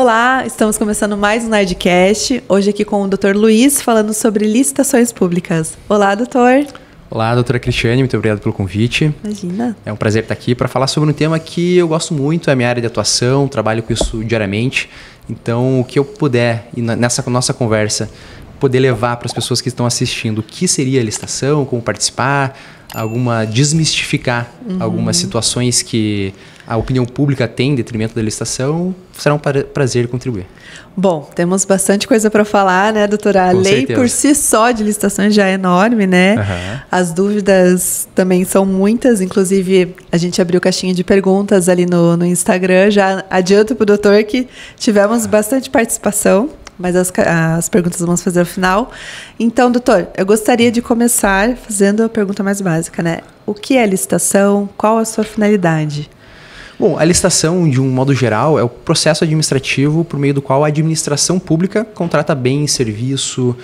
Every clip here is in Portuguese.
Olá, estamos começando mais um Nerdcast, hoje aqui com o Dr. Luiz, falando sobre licitações públicas. Olá, doutor. Olá, doutora Cristiane, muito obrigado pelo convite. Imagina. É um prazer estar aqui para falar sobre um tema que eu gosto muito, é a minha área de atuação, trabalho com isso diariamente. Então, o que eu puder, e nessa nossa conversa, poder levar para as pessoas que estão assistindo o que seria a licitação, como participar, desmistificar algumas situações que a opinião pública tem em detrimento da licitação, será um prazer contribuir. Bom, temos bastante coisa para falar, né, doutora? A Com lei certeza. por si só de licitações já é enorme, né? Uhum. As dúvidas também são muitas, inclusive a gente abriu caixinha de perguntas ali no Instagram, já adianto para o doutor que tivemos bastante participação, mas as perguntas vamos fazer ao final. Então, doutor, eu gostaria de começar fazendo a pergunta mais básica, né? O que é licitação? Qual a sua finalidade? Bom, a licitação, de um modo geral, é o processo administrativo por meio do qual a administração pública contrata bens, serviço,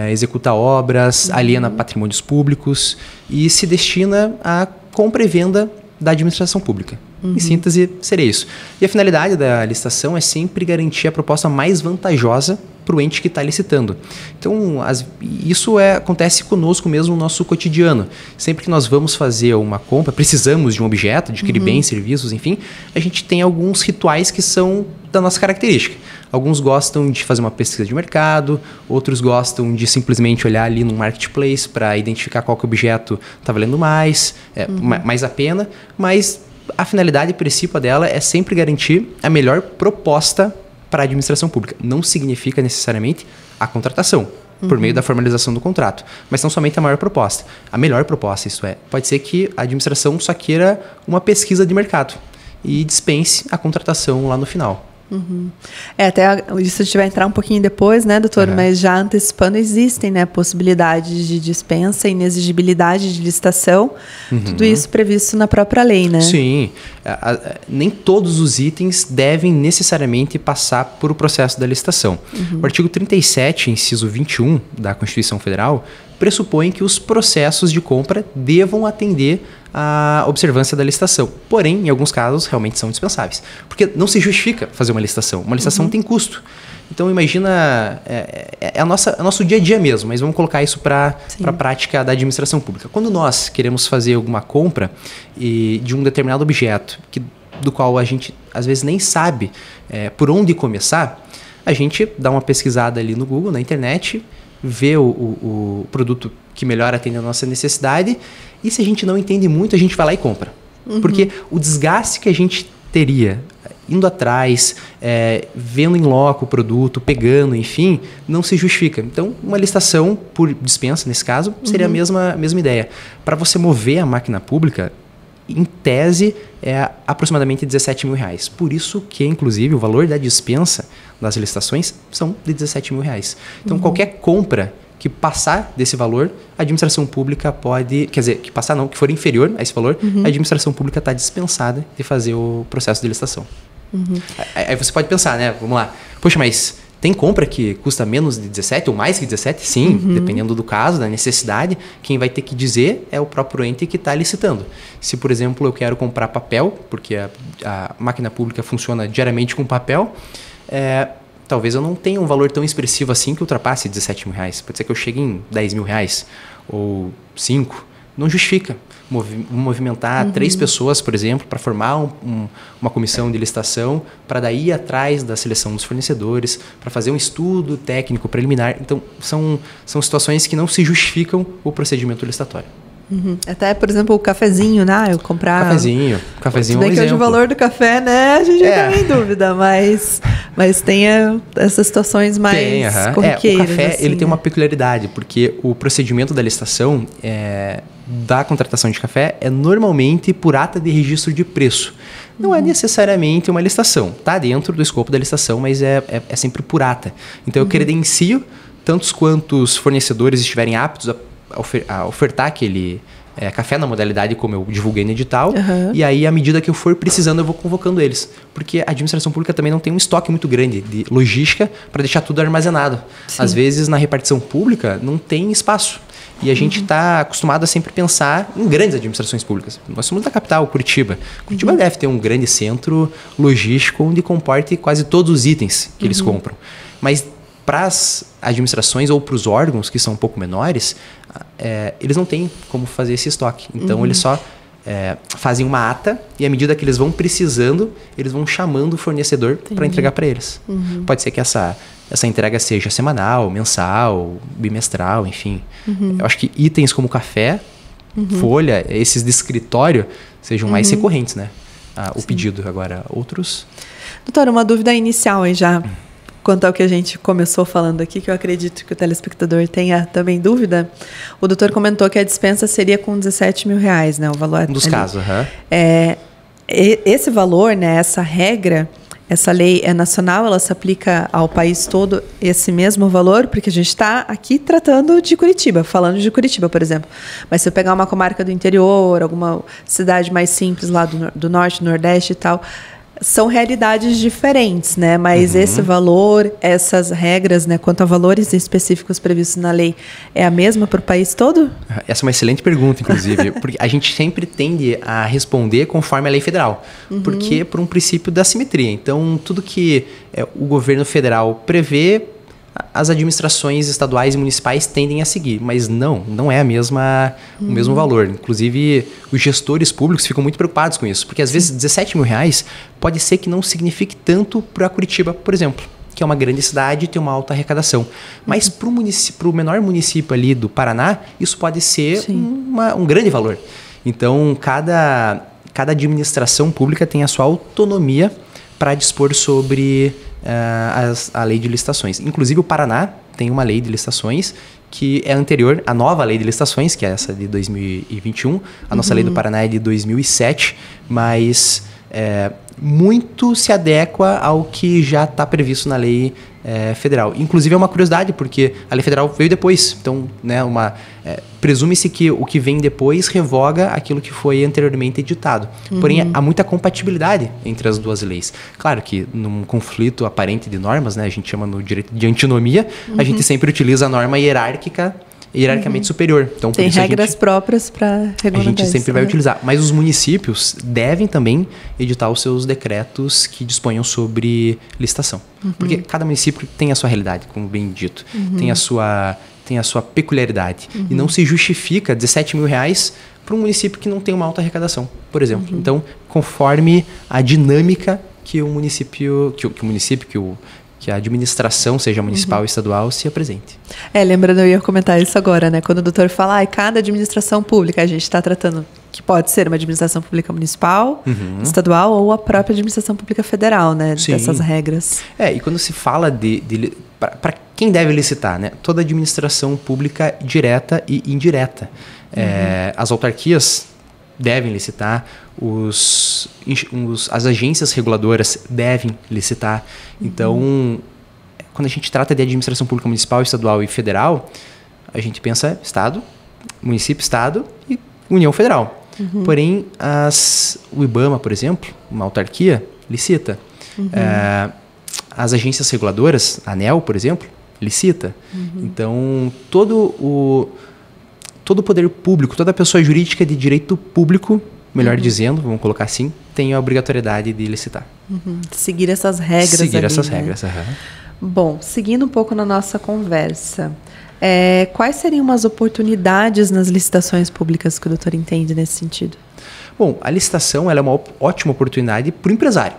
executa obras, aliena patrimônios públicos e se destina à compra e venda da administração pública. Em síntese, seria isso. E a finalidade da licitação é sempre garantir a proposta mais vantajosa para o ente que está licitando. Então, isso acontece conosco mesmo no nosso cotidiano. Sempre que nós vamos fazer uma compra, precisamos de um objeto, adquirir bens, serviços, enfim, a gente tem alguns rituais que são da nossa característica. Alguns gostam de fazer uma pesquisa de mercado, outros gostam de simplesmente olhar ali no marketplace para identificar qual que objeto está valendo mais a pena, mas a finalidade principal dela é sempre garantir a melhor proposta para a administração pública. Não significa necessariamente a contratação, por meio da formalização do contrato, mas não somente a maior proposta. A melhor proposta, isso é, pode ser que a administração só queira uma pesquisa de mercado e dispense a contratação lá no final. Até isso a gente vai entrar um pouquinho depois, né, doutor? Mas já antecipando, existem, né, possibilidades de dispensa, inexigibilidade de licitação, tudo isso previsto na própria lei, né? Sim. Nem todos os itens devem necessariamente passar por o processo da licitação. O artigo 37, inciso 21 da Constituição Federal, pressupõe que os processos de compra devam atender à observância da licitação. Porém, em alguns casos, realmente são dispensáveis. Porque não se justifica fazer uma licitação. Uma licitação tem custo. Então, imagina, é o nosso dia a dia mesmo, mas vamos colocar isso para a prática da administração pública. Quando nós queremos fazer alguma compra de um determinado objeto, do qual a gente, às vezes, nem sabe por onde começar, a gente dá uma pesquisada ali no Google, na internet, vê o produto que melhor atende a nossa necessidade, e se a gente não entende muito, a gente vai lá e compra. Porque o desgaste que a gente teria indo atrás, vendo em loco o produto, pegando, enfim, não se justifica. Então, uma licitação por dispensa, nesse caso, seria a mesma ideia. Para você mover a máquina pública, em tese, é aproximadamente R$17 mil. Por isso que, inclusive, o valor da dispensa das licitações são de R$17 mil. Então, qualquer compra que passar desse valor, a administração pública pode... Quer dizer, que for inferior a esse valor, a administração pública está dispensada de fazer o processo de licitação. Aí você pode pensar, né? Vamos lá. Poxa, mas tem compra que custa menos de 17 ou mais que 17? Sim, dependendo do caso, da necessidade. Quem vai ter que dizer é o próprio ente que está licitando. Se, por exemplo, eu quero comprar papel, porque a máquina pública funciona diariamente com papel, talvez eu não tenha um valor tão expressivo assim que ultrapasse R$17 mil. Pode ser que eu chegue em R$10 mil ou 5. Não justifica. Movimentar 3 pessoas, por exemplo, para formar uma comissão de licitação, para daí ir atrás da seleção dos fornecedores, para fazer um estudo técnico preliminar. Então, são situações que não se justificam o procedimento licitatório. Até, por exemplo, o cafezinho, né? Eu comprar... Cafezinho é um bem que hoje o valor do café, né? A gente não tem dúvida, mas tem essas situações mais corriqueiras. O café, assim, ele tem uma peculiaridade, porque o procedimento da licitação da contratação de café é normalmente por ata de registro de preço. Não é necessariamente uma licitação. Está dentro do escopo da licitação, mas é sempre por ata. Então, eu credencio tantos quantos fornecedores estiverem aptos a ofertar aquele café na modalidade como eu divulguei no edital, e aí, à medida que eu for precisando, eu vou convocando eles. Porque a administração pública também não tem um estoque muito grande de logística para deixar tudo armazenado. Sim. Às vezes, na repartição pública, não tem espaço. E a gente está acostumado a sempre pensar em grandes administrações públicas. Nós somos da capital, Curitiba. Curitiba deve ter um grande centro logístico onde comporte quase todos os itens que eles compram. Mas para as administrações ou para os órgãos que são um pouco menores, eles não têm como fazer esse estoque. Então, eles só fazem uma ata e à medida que eles vão precisando, eles vão chamando o fornecedor para entregar para eles. Pode ser que essa entrega seja semanal, mensal, bimestral, enfim. Eu acho que itens como café, folha, esses de escritório, sejam mais recorrentes, né? O pedido. Agora, outros... Doutora, uma dúvida inicial aí já, quanto ao que a gente começou falando aqui, que eu acredito que o telespectador tenha também dúvida. O doutor comentou que a dispensa seria com R$17 mil, né? O valor um dos casos, esse valor, né? Essa regra, essa lei é nacional, ela se aplica ao país todo, esse mesmo valor, porque a gente está aqui tratando de Curitiba, falando de Curitiba, por exemplo. Mas se eu pegar uma comarca do interior, alguma cidade mais simples lá do norte, nordeste e tal, são realidades diferentes, né? Mas esse valor, essas regras, né, quanto a valores específicos previstos na lei, é a mesma para o país todo? Essa é uma excelente pergunta, inclusive, porque a gente sempre tende a responder conforme a lei federal, porque por um princípio da simetria. Então, tudo que o governo federal prevê, as administrações estaduais e municipais tendem a seguir, mas não é o mesmo valor. Inclusive, os gestores públicos ficam muito preocupados com isso, porque às vezes R$17 mil pode ser que não signifique tanto para Curitiba, por exemplo, que é uma grande cidade e tem uma alta arrecadação. Mas para o menor município ali do Paraná, isso pode ser um grande valor. Então, cada administração pública tem a sua autonomia para dispor sobre a lei de licitações. Inclusive, o Paraná tem uma lei de licitações que é anterior à nova lei de licitações, que é essa de 2021. A nossa lei do Paraná é de 2007, mas muito se adequa ao que já está previsto na lei federal. Inclusive, é uma curiosidade, porque a lei federal veio depois. Então, né, presume-se que o que vem depois revoga aquilo que foi anteriormente editado. Porém, há muita compatibilidade entre as duas leis. Claro que num conflito aparente de normas, né, a gente chama no direito de antinomia, a gente sempre utiliza a norma hierarquicamente superior. Então, tem regras próprias para regulamentar. A gente sempre vai utilizar. Mas os municípios devem também editar os seus decretos que disponham sobre licitação. Porque cada município tem a sua realidade, como bem dito. Tem a sua peculiaridade. E não se justifica R$17 mil para um município que não tem uma alta arrecadação, por exemplo. Então, conforme a dinâmica que o município, que a administração, seja municipal ou estadual, se apresente. Lembrando, eu ia comentar isso agora, né? Quando o doutor fala, cada administração pública, a gente está tratando que pode ser uma administração pública municipal, estadual ou a própria administração pública federal, né? Sim. Dessas regras. E quando se fala para quem deve licitar, né? Toda administração pública direta e indireta. As autarquias devem licitar, as agências reguladoras devem licitar. Então, quando a gente trata de administração pública municipal, estadual e federal, a gente pensa Estado, município, Estado e União Federal. Porém, o IBAMA, por exemplo, uma autarquia, licita. As agências reguladoras, a ANEEL, por exemplo, licita. Então, todo o poder público, toda pessoa jurídica de direito público, melhor dizendo, vamos colocar assim, tem a obrigatoriedade de licitar. Seguir essas regras. Regras. Bom, seguindo um pouco na nossa conversa, quais seriam as oportunidades nas licitações públicas que o doutor entende nesse sentido? Bom, a licitação ela é uma ótima oportunidade para o empresário.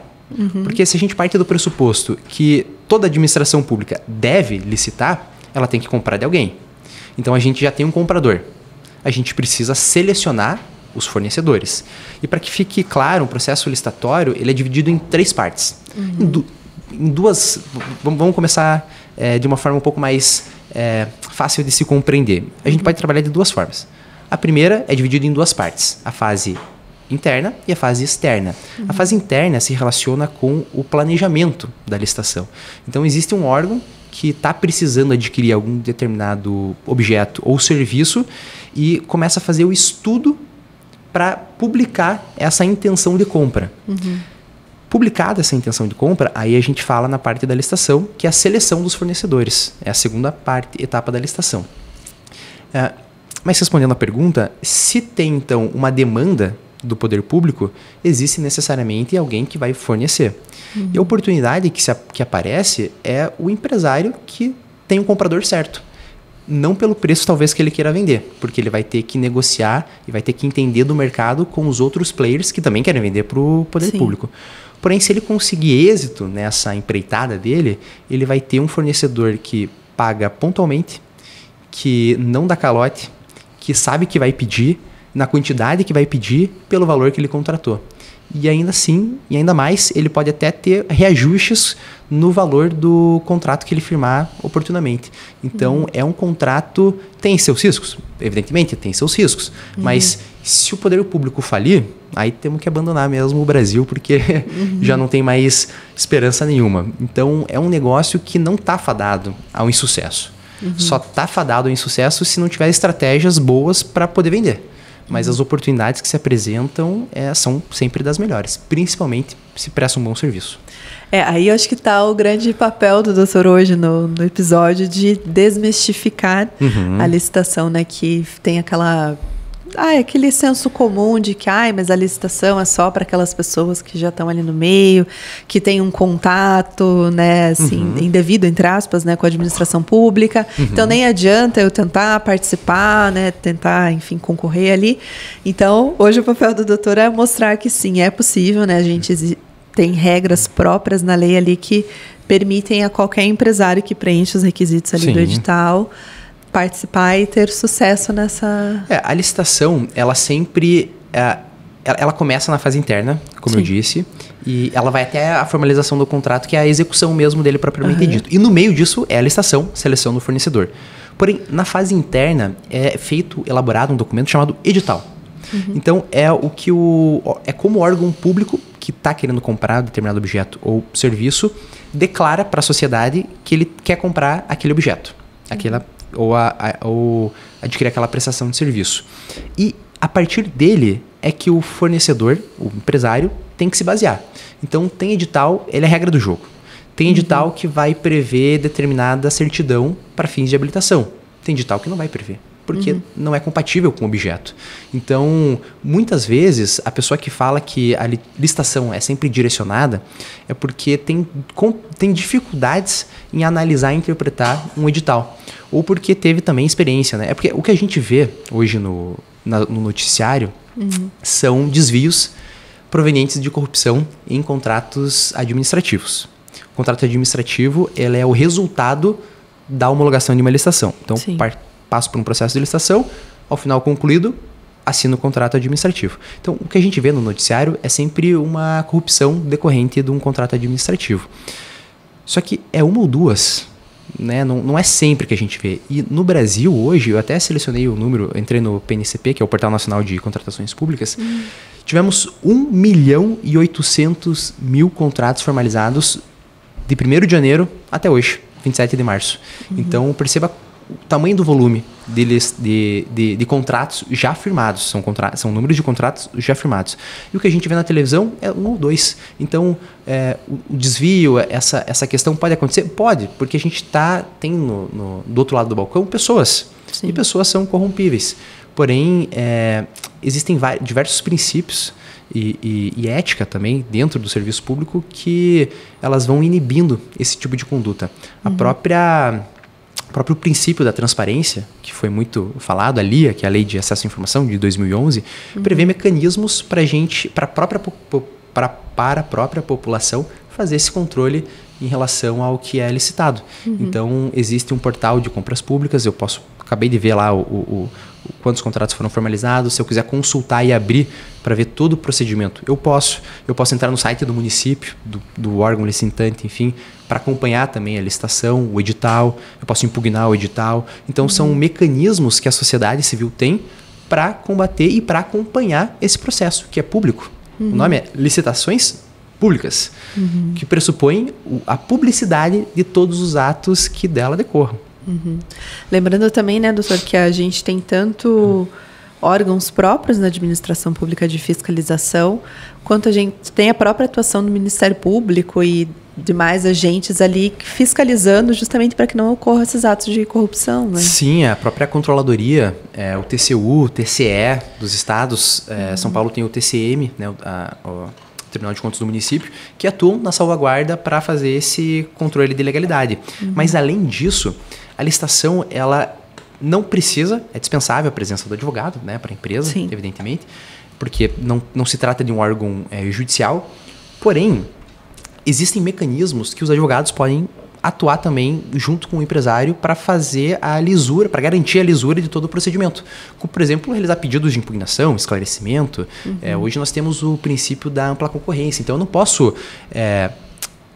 Porque se a gente parte do pressuposto que toda administração pública deve licitar, ela tem que comprar de alguém. Então, a gente já tem um comprador. A gente precisa selecionar os fornecedores. E para que fique claro, o processo licitatório ele é dividido em 3 partes. Em duas... Vamos começar de uma forma um pouco mais fácil de se compreender. A gente pode trabalhar de 2 formas. A primeira é dividida em 2 partes. A fase interna e a fase externa. A fase interna se relaciona com o planejamento da licitação. Então, existe um órgão que está precisando adquirir algum determinado objeto ou serviço e começa a fazer o estudo para publicar essa intenção de compra. Publicada essa intenção de compra, aí a gente fala na parte da licitação, que é a seleção dos fornecedores. É a segunda etapa da licitação. Mas respondendo a pergunta, se tem então uma demanda do poder público, existe necessariamente alguém que vai fornecer. E a oportunidade que aparece é o empresário que tem um comprador certo. Não pelo preço talvez que ele queira vender, porque ele vai ter que negociar e vai ter que entender do mercado com os outros players que também querem vender para o poder público. Porém, se ele conseguir êxito nessa empreitada dele, ele vai ter um fornecedor que paga pontualmente, que não dá calote, que sabe que vai pedir, na quantidade que vai pedir, pelo valor que ele contratou. E ainda assim, e ainda mais, ele pode até ter reajustes no valor do contrato que ele firmar oportunamente. Então, é um contrato, tem seus riscos? Evidentemente, tem seus riscos. Mas se o poder público falir, aí temos que abandonar mesmo o Brasil, porque já não tem mais esperança nenhuma. Então, é um negócio que não está fadado ao insucesso. Só está fadado ao insucesso se não tiver estratégias boas para poder vender. Mas as oportunidades que se apresentam são sempre das melhores, principalmente se presta um bom serviço. Aí eu acho que está o grande papel do doutor hoje no episódio de desmistificar a licitação, né? Que tem aquele senso comum de que mas a licitação é só para aquelas pessoas que já estão ali no meio, que tem um contato, né, assim, indevido, entre aspas, né, com a administração pública. Então nem adianta eu tentar participar, né, tentar, enfim, concorrer ali. Então, hoje o papel do doutor é mostrar que sim, é possível, né, a gente tem regras próprias na lei ali que permitem a qualquer empresário que preenche os requisitos ali do edital participar e ter sucesso nessa... A licitação, ela sempre... ela começa na fase interna, como eu disse, e ela vai até a formalização do contrato, que é a execução mesmo dele propriamente dito. E no meio disso é a licitação, seleção do fornecedor. Porém, na fase interna é elaborado um documento chamado edital. Então, é como o órgão público que está querendo comprar determinado objeto ou serviço declara para a sociedade que ele quer comprar aquele objeto, ou adquirir aquela prestação de serviço. E a partir dele é que o fornecedor, o empresário, tem que se basear. Então, tem edital, ele é a regra do jogo. Tem edital que vai prever determinada certidão para fins de habilitação. Tem edital que não vai prever, porque não é compatível com o objeto. Então, muitas vezes, a pessoa que fala que a licitação é sempre direcionada é porque tem dificuldades em analisar e interpretar um edital. Ou porque teve também experiência, né? É porque o que a gente vê hoje no noticiário são desvios provenientes de corrupção em contratos administrativos. O contrato administrativo, ele é o resultado da homologação de uma licitação. Então, passo por um processo de licitação, ao final concluído, assino o contrato administrativo. Então, o que a gente vê no noticiário é sempre uma corrupção decorrente de um contrato administrativo. Só que é uma ou duas, né? Não é sempre que a gente vê. E no Brasil, hoje, eu até selecionei o número, entrei no PNCP, que é o Portal Nacional de Contratações Públicas, tivemos 1.800.000 contratos formalizados de 1º de janeiro até hoje, 27 de março. Então, perceba o tamanho do volume de contratos já firmados. São números de contratos já firmados. E o que a gente vê na televisão é 1 ou 2. Então, o desvio, essa questão pode acontecer? Pode, porque a gente tem do outro lado do balcão pessoas. E pessoas são corrompíveis. Porém, existem diversos princípios e ética também dentro do serviço público que elas vão inibindo esse tipo de conduta. O próprio princípio da transparência, que foi muito falado, a LIA, que é a Lei de Acesso à Informação de 2011, prevê mecanismos para a própria população fazer esse controle em relação ao que é licitado. Então, existe um portal de compras públicas, acabei de ver lá quantos contratos foram formalizados. Se eu quiser consultar e abrir para ver todo o procedimento, eu posso entrar no site do município, do órgão licitante, enfim, para acompanhar também a licitação, o edital, eu posso impugnar o edital. Então, são mecanismos que a sociedade civil tem para combater e para acompanhar esse processo, que é público. O nome é licitações públicas, que pressupõem a publicidade de todos os atos que dela decorram. Lembrando também, né, doutor, que a gente tem tanto órgãos próprios na administração pública de fiscalização, quanto a gente tem a própria atuação do Ministério Público e demais agentes ali fiscalizando justamente para que não ocorram esses atos de corrupção, né? Sim, a própria controladoria, o TCU, o TCE dos estados, São Paulo tem o TCM, né, o Tribunal de Contas do município, que atuam na salvaguarda para fazer esse controle de legalidade. Mas, além disso, a licitação, ela não precisa, é dispensável a presença do advogado, né, para a empresa, Sim. evidentemente, porque não se trata de um órgão judicial, porém, existem mecanismos que os advogados podem atuar também junto com o empresário para fazer a lisura, para garantir a lisura de todo o procedimento. Como, por exemplo, realizar pedidos de impugnação, esclarecimento. Hoje nós temos o princípio da ampla concorrência, então eu não posso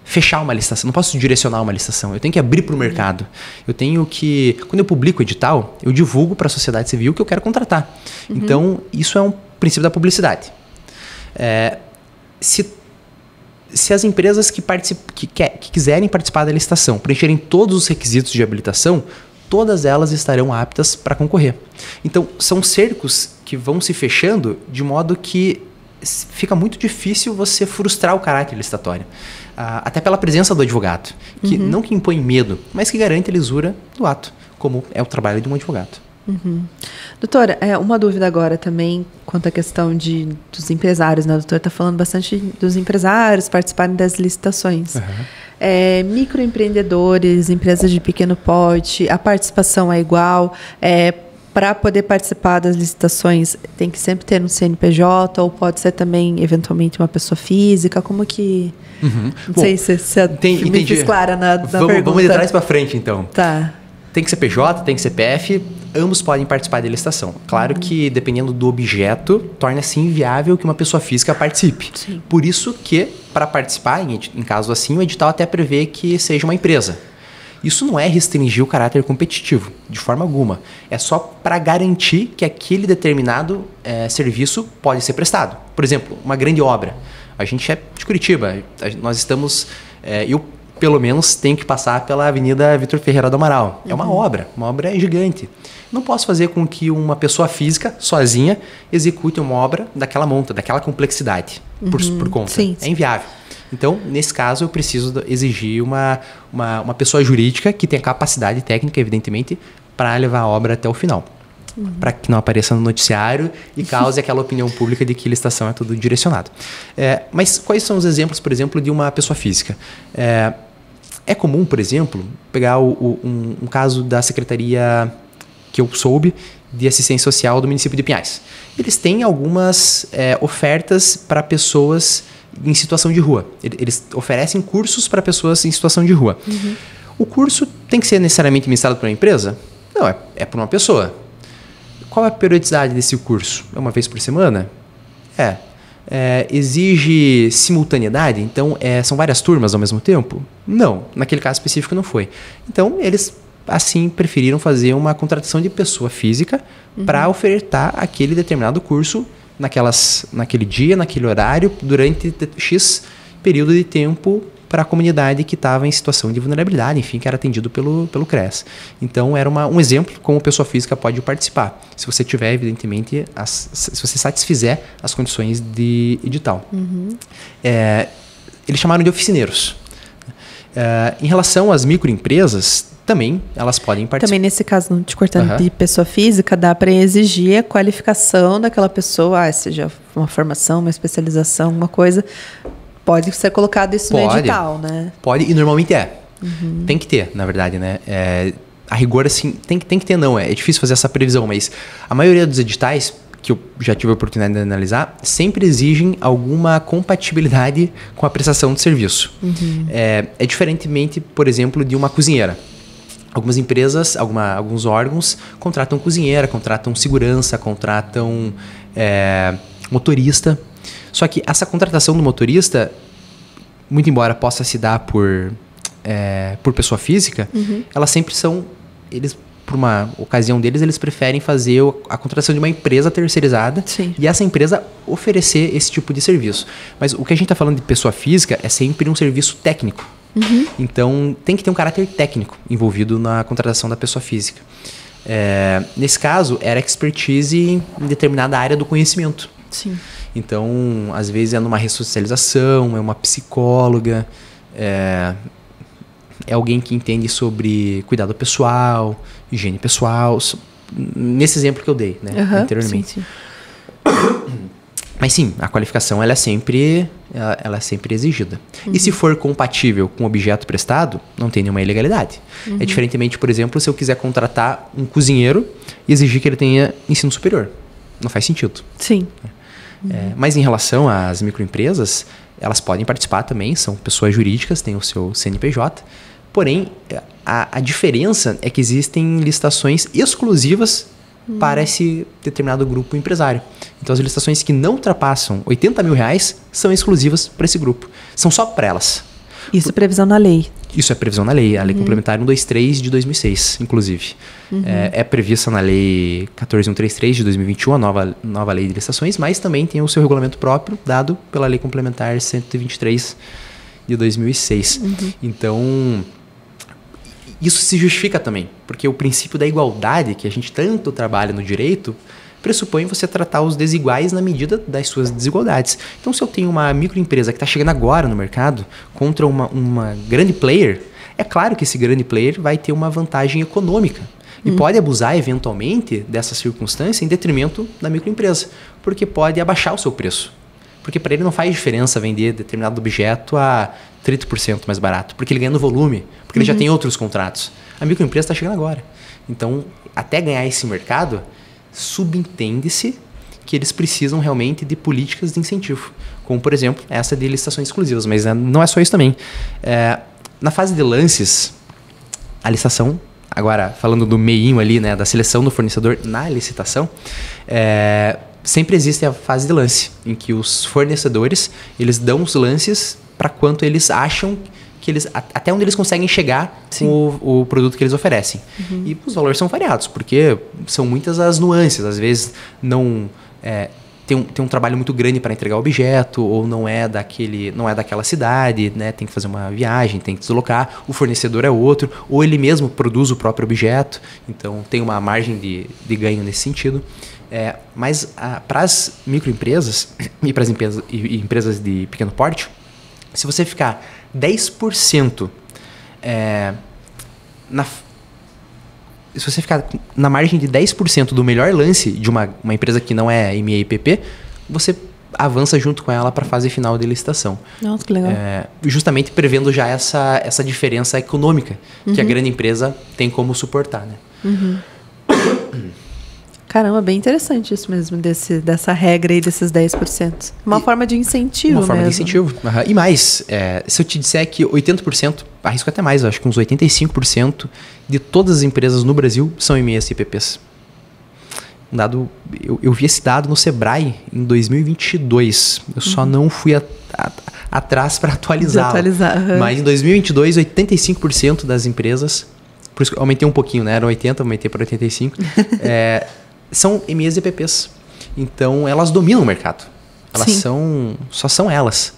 fechar uma licitação, não posso direcionar uma licitação, eu tenho que abrir para o mercado. Eu tenho que, quando eu publico o edital, eu divulgo para a sociedade civil que eu quero contratar. Então, isso é um princípio da publicidade. Se as empresas que quiserem participar da licitação preencherem todos os requisitos de habilitação, todas elas estarão aptas para concorrer. Então, são cercos que vão se fechando de modo que fica muito difícil você frustrar o caráter licitatório. Até pela presença do advogado, que não que impõe medo, mas que garante a lisura do ato, como é o trabalho de um advogado. Doutora, uma dúvida agora também quanto à questão dos empresários, né? A doutora está falando bastante dos empresários participarem das licitações. Microempreendedores, empresas de pequeno porte, a participação é igual? Para poder participar das licitações, tem que sempre ter um CNPJ ou pode ser também, eventualmente, uma pessoa física? Como que... Não sei se me fiz clara na pergunta. Vamos de trás para frente, então. Tá. Tem que ser PJ, tem que ser CPF, ambos podem participar da licitação. Claro que, dependendo do objeto, torna-se inviável que uma pessoa física participe. Sim. Por isso que, para participar, em caso assim, o edital até prevê que seja uma empresa. Isso não é restringir o caráter competitivo, de forma alguma. É só para garantir que aquele determinado serviço pode ser prestado. Por exemplo, uma grande obra. A gente é de Curitiba, nós estamos... eu, pelo menos, tenho que passar pela Avenida Vitor Ferreira do Amaral. É uma obra gigante. Não posso fazer com que uma pessoa física, sozinha, execute uma obra daquela monta, daquela complexidade, por conta. Sim. É inviável. Então, nesse caso, eu preciso exigir uma pessoa jurídica que tenha capacidade técnica, evidentemente, para levar a obra até o final. Para que não apareça no noticiário e cause aquela opinião pública de que licitação é tudo direcionado. Mas quais são os exemplos, por exemplo, de uma pessoa física? É comum, por exemplo, pegar um caso da Secretaria que eu soube de Assistência Social do município de Pinhais. Eles têm algumas ofertas para pessoas em situação de rua. Eles oferecem cursos para pessoas em situação de rua. O curso tem que ser necessariamente ministrado por uma empresa? Não, é por uma pessoa. Qual é a periodicidade desse curso? É uma vez por semana? Exige simultaneidade? Então, são várias turmas ao mesmo tempo? Não, naquele caso específico não foi. Então, eles, assim, preferiram fazer uma contratação de pessoa física para ofertar aquele determinado curso naquele dia, naquele horário, durante X período de tempo para a comunidade que estava em situação de vulnerabilidade, enfim, que era atendido pelo CREAS. Então, era um exemplo como pessoa física pode participar, se você tiver, evidentemente, se você satisfizer as condições de edital. Eles chamaram de oficineiros. Em relação às microempresas, também elas podem participar. Também nesse caso, não te cortando, de pessoa física, dá para exigir a qualificação daquela pessoa, seja uma formação, uma especialização, uma coisa... Pode ser colocado isso no edital, né? Pode, e normalmente Tem que ter, na verdade, né? A rigor, assim, tem que ter, não. É difícil fazer essa previsão, mas a maioria dos editais, que eu já tive a oportunidade de analisar, sempre exigem alguma compatibilidade com a prestação de serviço. É diferentemente, por exemplo, de uma cozinheira. Algumas empresas, alguns órgãos contratam cozinheira, contratam segurança, contratam motorista. Só que essa contratação do motorista, muito embora possa se dar por pessoa física, elas sempre são... por uma ocasião deles, eles preferem fazer a contratação de uma empresa terceirizada. Sim. E essa empresa oferecer esse tipo de serviço. Mas o que a gente está falando de pessoa física é sempre um serviço técnico. Então, tem que ter um caráter técnico envolvido na contratação da pessoa física. Nesse caso, era expertise em determinada área do conhecimento. Sim. Então, às vezes é numa ressocialização, é uma psicóloga, é alguém que entende sobre cuidado pessoal, higiene pessoal, nesse exemplo que eu dei, né, anteriormente. Sim. Mas sim, a qualificação ela é sempre exigida. E se for compatível com o objeto prestado, não tem nenhuma ilegalidade. É diferentemente, por exemplo, se eu quiser contratar um cozinheiro e exigir que ele tenha ensino superior. Não faz sentido. Sim. Mas em relação às microempresas, elas podem participar também, são pessoas jurídicas, têm o seu CNPJ. Porém, a diferença é que existem licitações exclusivas para esse determinado grupo empresário. Então, as licitações que não ultrapassam R$80 mil são exclusivas para esse grupo. São só para elas. Isso é previsão na lei. Isso é previsão na lei. A Lei Complementar 123 de 2006, inclusive. É prevista na Lei 14133 de 2021, a nova lei de licitações, mas também tem o seu regulamento próprio, dado pela Lei Complementar 123 de 2006. Então, isso se justifica também, porque o princípio da igualdade, que a gente tanto trabalha no direito, pressupõe você tratar os desiguais na medida das suas desigualdades. Então, se eu tenho uma microempresa que está chegando agora no mercado contra uma grande player, é claro que esse grande player vai ter uma vantagem econômica e pode abusar, eventualmente, dessa circunstância em detrimento da microempresa, porque pode abaixar o seu preço. Porque para ele não faz diferença vender determinado objeto a 30% mais barato, porque ele ganha no volume, porque ele já tem outros contratos. A microempresa está chegando agora. Então, até ganhar esse mercado, subentende-se que eles precisam realmente de políticas de incentivo, como, por exemplo, essa de licitações exclusivas. Mas não é só isso também. Na fase de lances, a licitação, agora falando do meinho ali, né, da seleção do fornecedor na licitação, sempre existe a fase de lance, em que os fornecedores eles dão os lances para quanto eles acham que até onde eles conseguem chegar com o produto que eles oferecem. E os valores são variados, porque são muitas as nuances. Às vezes não tem um trabalho muito grande para entregar o objeto, ou não é daquela cidade, né? Tem que fazer uma viagem, tem que deslocar, o fornecedor é outro, ou ele mesmo produz o próprio objeto, então tem uma margem de ganho nesse sentido. Mas para as microempresas e para as empresas de pequeno porte, se você ficar 10% se você ficar na margem de 10% do melhor lance de uma empresa que não é MEIPP, você avança junto com ela para a fase final de licitação. Nossa, que legal. Justamente prevendo já essa diferença econômica que a grande empresa tem como suportar, né? Caramba, bem interessante isso mesmo, dessa regra aí desses 10%. Uma forma de incentivo mesmo. Uma forma de incentivo. E mais, se eu te disser que 80%, arrisco até mais, acho que uns 85% de todas as empresas no Brasil são MEs e IPPs. Um dado, eu vi esse dado no Sebrae em 2022. Eu só não fui atrás para atualizá-lo. Mas em 2022, 85% das empresas, por isso que eu aumentei um pouquinho, né? Era 80, aumentei para 85%. São MEs e EPPs. Então, elas dominam o mercado. Elas só são elas.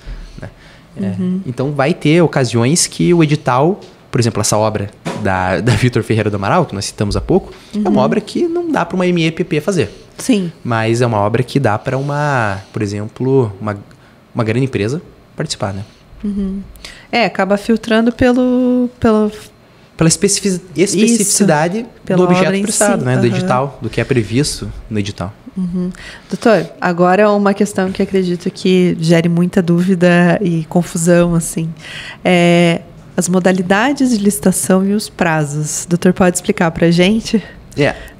Né? Então, vai ter ocasiões que o edital, por exemplo, essa obra da Vitor Ferreira do Amaral, que nós citamos há pouco, é uma obra que não dá para uma ME e EPP fazer. Sim. Mas é uma obra que dá para por exemplo, uma grande empresa participar, né? Acaba filtrando pela especificidade do objeto prestado, né? Do edital, do que é previsto no edital. Doutor, agora uma questão que acredito que gere muita dúvida e confusão, assim. As modalidades de licitação e os prazos. O doutor pode explicar para a gente?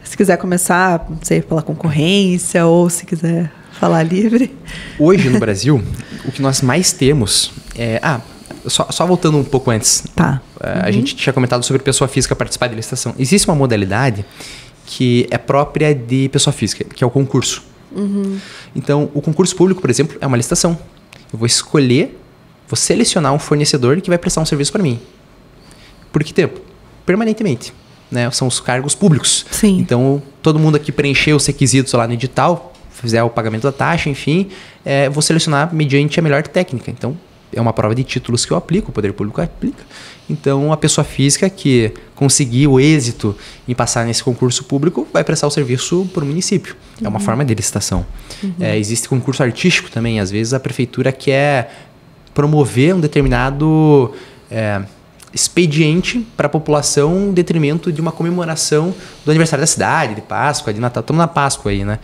Se quiser começar, não sei, pela concorrência ou se quiser falar livre. Hoje, no Brasil, o que nós mais temos Só voltando um pouco antes. Tá. A gente tinha comentado sobre pessoa física participar de licitação. Existe uma modalidade que é própria de pessoa física, que é o concurso. Então, o concurso público, por exemplo, é uma licitação. Eu vou selecionar um fornecedor que vai prestar um serviço para mim. Por que tempo? Permanentemente. Né? São os cargos públicos. Sim. Então, todo mundo aqui preencheu os requisitos lá no edital, fizer o pagamento da taxa, enfim, vou selecionar mediante a melhor técnica. Então, é uma prova de títulos que eu aplico, o poder público aplica. Então, a pessoa física que conseguir o êxito em passar nesse concurso público vai prestar o serviço para o município. É uma forma de licitação. Existe concurso artístico também. Às vezes, a prefeitura quer promover um determinado expediente para a população em detrimento de uma comemoração do aniversário da cidade, de Páscoa, de Natal. Estamos na Páscoa aí, né?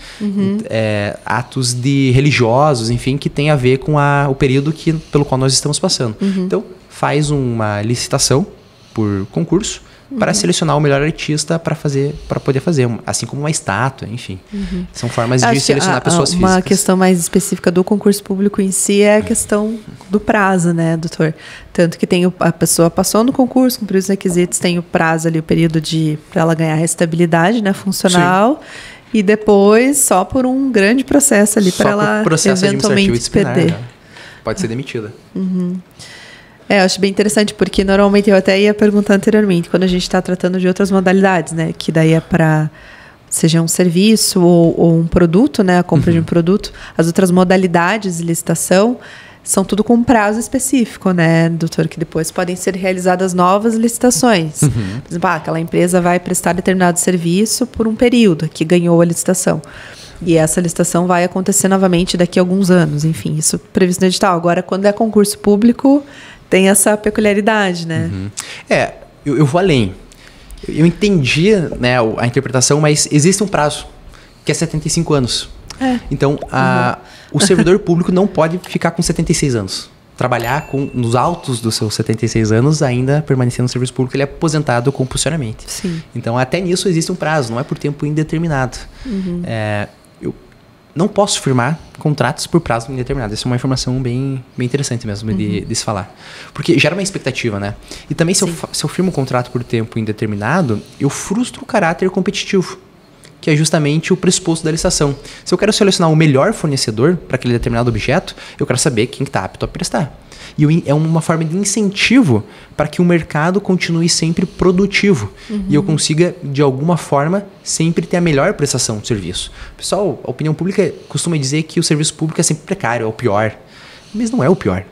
Atos de religiosos, enfim, que tem a ver com o período pelo qual nós estamos passando. Então, faz uma licitação por concurso para selecionar o melhor artista para poder fazer, assim como uma estátua, enfim. São formas de selecionar pessoas físicas. Uma questão mais específica do concurso público em si é a questão do prazo, né, doutor? Tanto que a pessoa passou no concurso, cumpriu os requisitos, tem o prazo ali, o período para ela ganhar a estabilidade, né, funcional. Sim. E depois, só por um grande processo ali, para ela eventualmente perder. Né? Pode ser demitida. Eu acho bem interessante, porque normalmente eu até ia perguntar anteriormente, quando a gente está tratando de outras modalidades, né? Que daí é para, seja um serviço ou um produto, né? A compra de um produto. As outras modalidades de licitação são tudo com prazo específico, né, doutor? Que depois podem ser realizadas novas licitações. Por exemplo, aquela empresa vai prestar determinado serviço por um período que ganhou a licitação. E essa licitação vai acontecer novamente daqui a alguns anos. Enfim, isso previsto no edital. Agora, quando é concurso público, tem essa peculiaridade, né? Eu vou além. Eu entendi, né, a interpretação, mas existe um prazo, que é 75 anos. Então, o servidor público não pode ficar com 76 anos. Trabalhar nos altos dos seus 76 anos, ainda permanecendo no serviço público, ele é aposentado compulsoriamente. Sim. Então, até nisso existe um prazo, não é por tempo indeterminado. Eu não posso firmar contratos por prazo indeterminado. Essa é uma informação bem interessante mesmo de se falar. Porque gera uma expectativa, né? E também, se eu firmo um contrato por tempo indeterminado, eu frustro o caráter competitivo, que é justamente o pressuposto da licitação. Se eu quero selecionar o melhor fornecedor para aquele determinado objeto, eu quero saber quem está apto a prestar. E é uma forma de incentivo para que o mercado continue sempre produtivo e eu consiga, de alguma forma, sempre ter a melhor prestação de serviço. Pessoal, a opinião pública costuma dizer que o serviço público é sempre precário, é o pior. Mas não é o pior.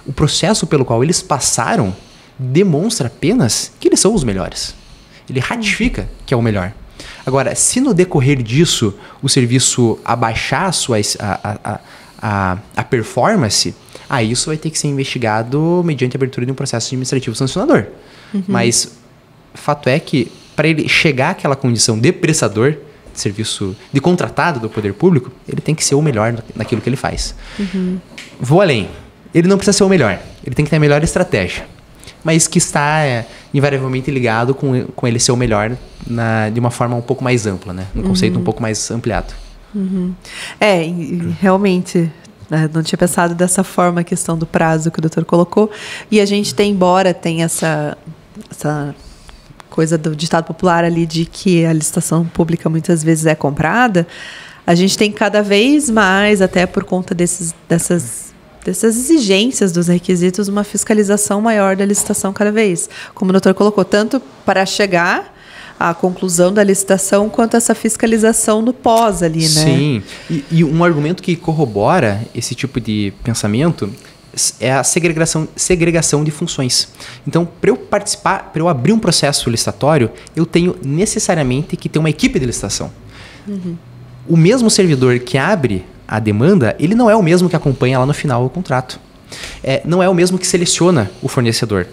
O processo pelo qual eles passaram demonstra apenas que eles são os melhores. Ele ratifica que é o melhor. Agora, se no decorrer disso o serviço abaixar a performance, aí isso vai ter que ser investigado mediante a abertura de um processo administrativo sancionador. Mas fato é que, para ele chegar àquela condição de prestador de serviço, de contratado do poder público, ele tem que ser o melhor naquilo que ele faz. Vou além. Ele não precisa ser o melhor. Ele tem que ter a melhor estratégia. Mas que está invariavelmente ligado com ele ser o melhor de uma forma um pouco mais ampla, né? Um conceito um pouco mais ampliado. Realmente, não tinha pensado dessa forma a questão do prazo que o doutor colocou. E a gente tem, embora tenha essa coisa do ditado popular ali de que a licitação pública muitas vezes é comprada, a gente tem cada vez mais, até por conta dessas exigências dos requisitos, uma fiscalização maior da licitação cada vez. Como o doutor colocou, tanto para chegar à conclusão da licitação, quanto essa fiscalização no pós ali, né? Sim. E um argumento que corrobora esse tipo de pensamento é a segregação de funções. Então, para eu participar, para eu abrir um processo licitatório, eu tenho necessariamente que ter uma equipe de licitação. O mesmo servidor que abre a demanda, ele não é o mesmo que acompanha lá no final o contrato. Não é o mesmo que seleciona o fornecedor.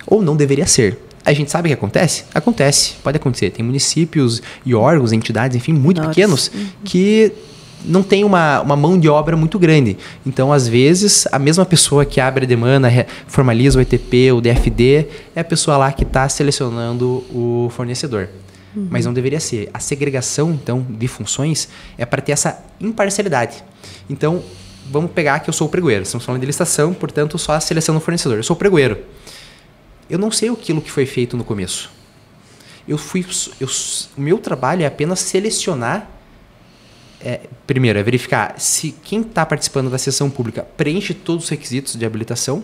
Ou não deveria ser. A gente sabe o que acontece? Acontece, pode acontecer. Tem municípios e órgãos, entidades, enfim, muito pequenos, que não tem uma mão de obra muito grande. Então, às vezes, a mesma pessoa que abre a demanda, formaliza o ETP, o DFD, é a pessoa lá que está selecionando o fornecedor. Mas não deveria ser. A segregação, então, de funções é para ter essa imparcialidade. Então, vamos pegar que eu sou o pregoeiro. Estamos falando de licitação, portanto, só a seleção do fornecedor. Eu sou o pregoeiro. Eu não sei aquilo que foi feito no começo. O meu trabalho é apenas selecionar. Primeiro, é verificar se quem está participando da sessão pública preenche todos os requisitos de habilitação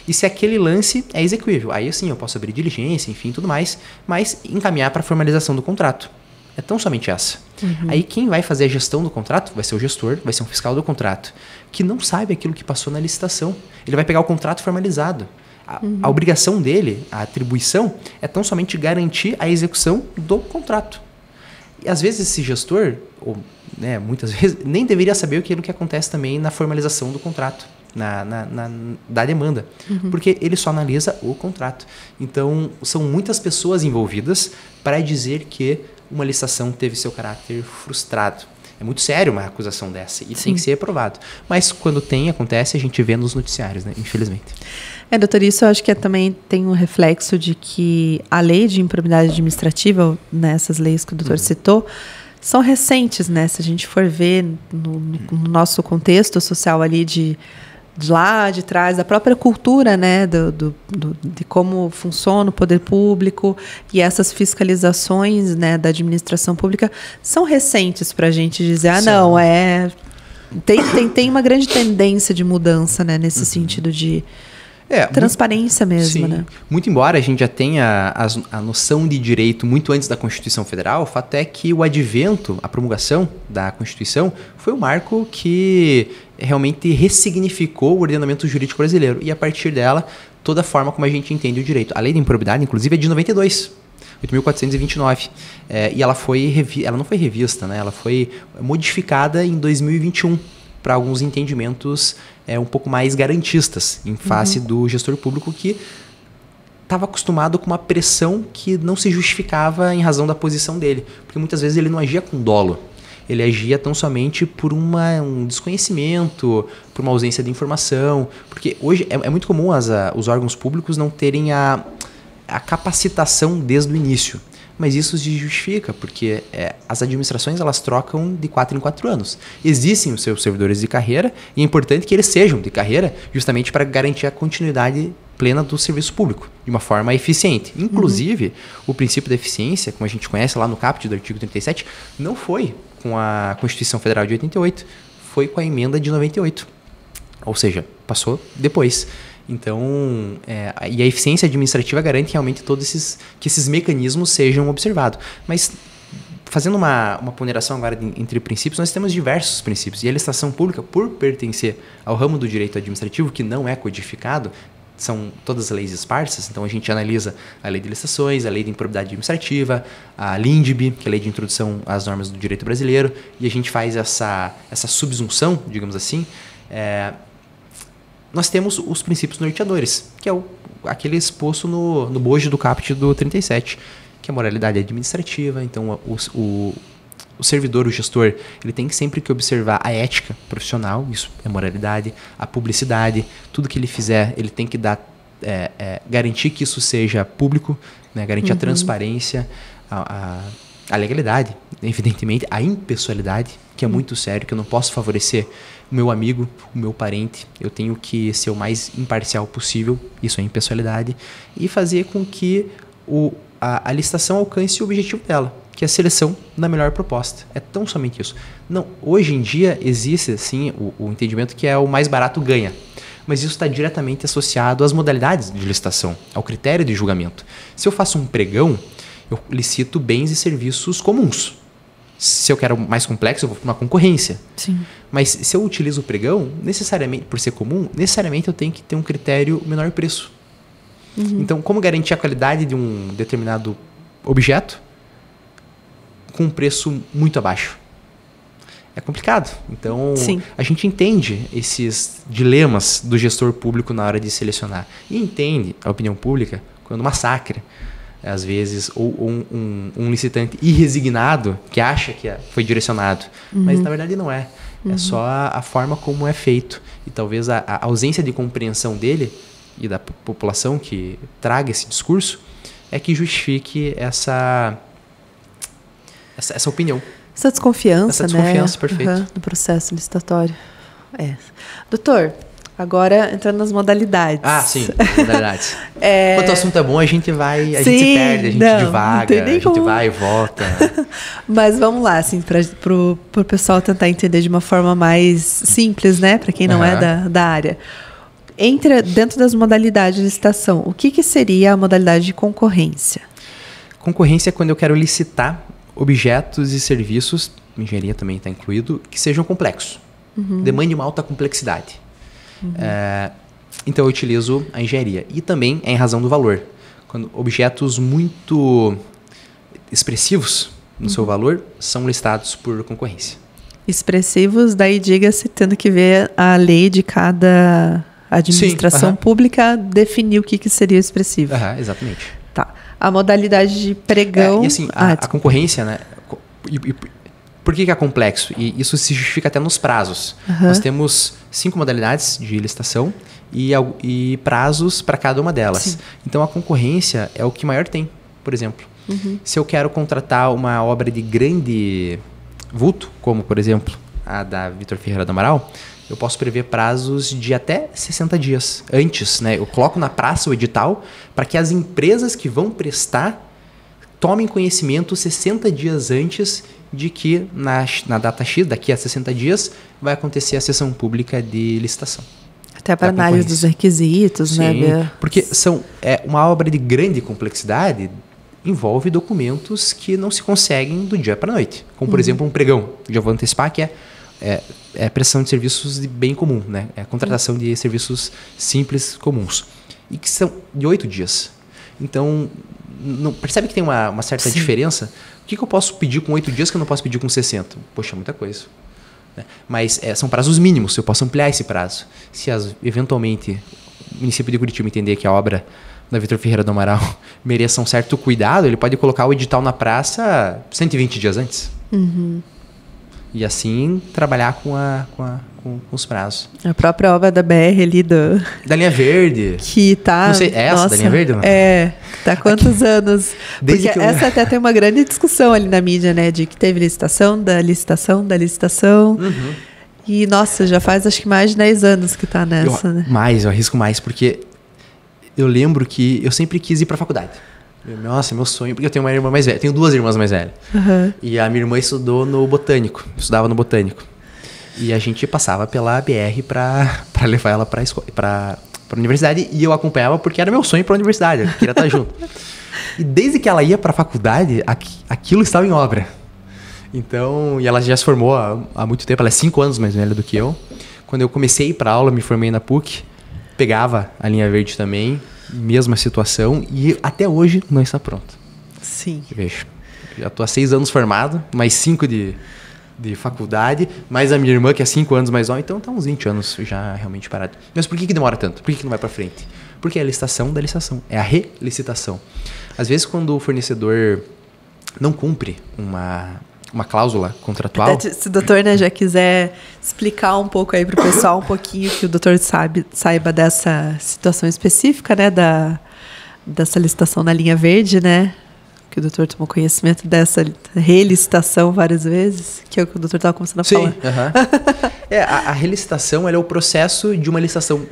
e se aquele lance é execuível. Aí, assim, eu posso abrir diligência, enfim, tudo mais, mas encaminhar para a formalização do contrato. É tão somente essa. Aí quem vai fazer a gestão do contrato vai ser o gestor, vai ser um fiscal do contrato, que não sabe aquilo que passou na licitação. Ele vai pegar o contrato formalizado. A obrigação dele, a atribuição, é tão somente garantir a execução do contrato. E às vezes esse gestor, ou né, muitas vezes, nem deveria saber aquilo que acontece também na formalização do contrato, da demanda, porque ele só analisa o contrato. Então, são muitas pessoas envolvidas para dizer que uma licitação teve seu caráter frustrado. É muito sério uma acusação dessa e tem que ser aprovado. Mas quando acontece, a gente vê nos noticiários, né? Infelizmente. Doutor, isso eu acho que também tem um reflexo de que a lei de improbidade administrativa, nessas leis que o doutor citou, são recentes, né? Se a gente for ver no nosso contexto social ali de lá de trás, da própria cultura, né, de como funciona o poder público e essas fiscalizações, né, da administração pública são recentes para a gente dizer, não, tem uma grande tendência de mudança, né, nesse sentido de transparência mesmo, né? Muito embora a gente já tenha a noção de direito muito antes da Constituição Federal, o fato é que o advento, a promulgação da Constituição, foi um marco que realmente ressignificou o ordenamento jurídico brasileiro. E a partir dela, toda a forma como a gente entende o direito. A lei da improbidade, inclusive, é de 92. 8.429. E ela não foi revista, né? Ela foi modificada em 2021 para alguns entendimentos um pouco mais garantistas em face do gestor público que estava acostumado com uma pressão que não se justificava em razão da posição dele. Porque muitas vezes ele não agia com dolo. Ele agia tão somente por um desconhecimento, por uma ausência de informação. Porque hoje é muito comum os órgãos públicos não terem a capacitação desde o início. Mas isso se justifica, porque as administrações elas trocam de 4 em 4 anos. Existem os seus servidores de carreira e é importante que eles sejam de carreira justamente para garantir a continuidade plena do serviço público, de uma forma eficiente. Inclusive, o princípio da eficiência, como a gente conhece lá no caput do artigo 37, não foi com a Constituição Federal de 88, foi com a emenda de 98. Ou seja, passou depois. Então, e a eficiência administrativa garante realmente que esses mecanismos sejam observados. Mas, fazendo uma ponderação agora entre princípios, nós temos diversos princípios. E a licitação pública, por pertencer ao ramo do direito administrativo, que não é codificado, são todas as leis esparsas. Então, a gente analisa a lei de licitações, a lei de improbidade administrativa, a LINDB, que é a lei de introdução às normas do direito brasileiro, e a gente faz essa subsunção, digamos assim. Nós temos os princípios norteadores, que é aquele exposto no bojo do caput do 37, que é a moralidade administrativa. Então, o servidor, o gestor, ele tem sempre que observar a ética profissional, isso é moralidade, a publicidade, tudo que ele fizer, ele tem que garantir que isso seja público, né, garantir a transparência, a legalidade, evidentemente, a impessoalidade, que é muito sério, que eu não posso favorecer o meu amigo, o meu parente, eu tenho que ser o mais imparcial possível, isso é impessoalidade, e fazer com que a licitação alcance o objetivo dela, que é a seleção da melhor proposta. É tão somente isso. Não, hoje em dia existe sim o entendimento que é o mais barato ganha, mas isso está diretamente associado às modalidades de licitação, ao critério de julgamento. Se eu faço um pregão, eu licito bens e serviços comuns. Se eu quero mais complexo, eu vou para uma concorrência. Sim. Mas se eu utilizo o pregão, necessariamente, por ser comum, necessariamente eu tenho que ter um critério menor preço. Então, como garantir a qualidade de um determinado objeto com um preço muito abaixo? É complicado. Então, a gente entende esses dilemas do gestor público na hora de selecionar. E entende a opinião pública quando massacra, às vezes, ou um licitante irresignado que acha que foi direcionado. Mas, na verdade, não é. É só a forma como é feito. E talvez a ausência de compreensão dele e da população que traga esse discurso é que justifique essa opinião. Essa desconfiança, essa desconfiança, perfeito. Do processo licitatório. Doutor, agora entrando nas modalidades. Sim, modalidades. Quando o assunto é bom, a gente se perde, a gente divaga, a gente vai e volta. Mas vamos lá, assim, para o pessoal tentar entender de uma forma mais simples, né? Para quem não é da área. Dentro das modalidades de licitação, o que seria a modalidade de concorrência? Concorrência é quando eu quero licitar objetos e serviços, engenharia também está incluído, que sejam complexos. Demande uma alta complexidade. Então eu utilizo a engenharia. E também é em razão do valor. Quando objetos muito expressivos no seu valor são listados por concorrência. Expressivos, daí diga-se, tendo que ver a lei de cada administração pública definir o que seria expressivo. Exatamente. Tá. A modalidade de pregão... E assim, a concorrência, né? Por que é complexo? E isso se justifica até nos prazos. Nós temos 5 modalidades de licitação e prazos para cada uma delas. Sim. Então, a concorrência é o que maior tem, por exemplo. Se eu quero contratar uma obra de grande vulto, como, por exemplo, a da Vitor Ferreira do Amaral, eu posso prever prazos de até 60 dias antes, né? Eu coloco na praça o edital para que as empresas que vão prestar tomem conhecimento 60 dias antes de que na data X, daqui a 60 dias, vai acontecer a sessão pública de licitação. Até para análise dos requisitos, Sim, né, Bia? Porque uma obra de grande complexidade envolve documentos que não se conseguem do dia para a noite. Como, por exemplo, um pregão. Já vou antecipar que é prestação de serviços de bem comum, né? É a contratação de serviços simples, comuns. E que são de 8 dias. Então, percebe que tem uma certa diferença? O que eu posso pedir com 8 dias que eu não posso pedir com 60? Poxa, muita coisa. Né? Mas são prazos mínimos, eu posso ampliar esse prazo. Se eventualmente o município de Curitiba entender que a obra da Vitor Ferreira do Amaral mereça um certo cuidado, ele pode colocar o edital na praça 120 dias antes. E assim trabalhar com os prazos. A própria obra da BR ali da linha verde. Que tá... Não sei, é essa da linha verde? Não? Tá há quantos anos? Porque essa até tem uma grande discussão ali na mídia, né? De que teve licitação. E, nossa, já faz acho que mais de 10 anos que tá nessa, né? Eu arrisco mais, porque eu lembro que eu sempre quis ir pra faculdade. Nossa, meu sonho, porque eu tenho uma irmã mais velha, tenho 2 irmãs mais velhas. E a minha irmã estudava no Botânico. E a gente passava pela BR para levar ela para a universidade, e eu acompanhava porque era meu sonho ir para a universidade, eu queria estar junto. E desde que ela ia para a faculdade, aquilo estava em obra. Então, e ela já se formou há muito tempo, ela é 5 anos mais velha do que eu. Quando eu comecei a ir para aula, me formei na PUC, pegava a linha verde também, mesma situação, e até hoje não está pronto. Sim. Veja, já estou há 6 anos formado, mais 5 de faculdade, mais a minha irmã, que é 5 anos mais nova, então está uns 20 anos já realmente parado. Mas por que demora tanto? Por que não vai para frente? Porque é a licitação da licitação, é a relicitação. Às vezes, quando o fornecedor não cumpre uma cláusula contratual... Até se o doutor, né, já quiser explicar um pouco aí para o pessoal, um pouquinho que o doutor saiba dessa situação específica, né, dessa licitação na linha verde, né, que o doutor tomou conhecimento dessa relicitação várias vezes, que é o que o doutor estava começando a falar. Sim, a relicitação é o processo de uma licitação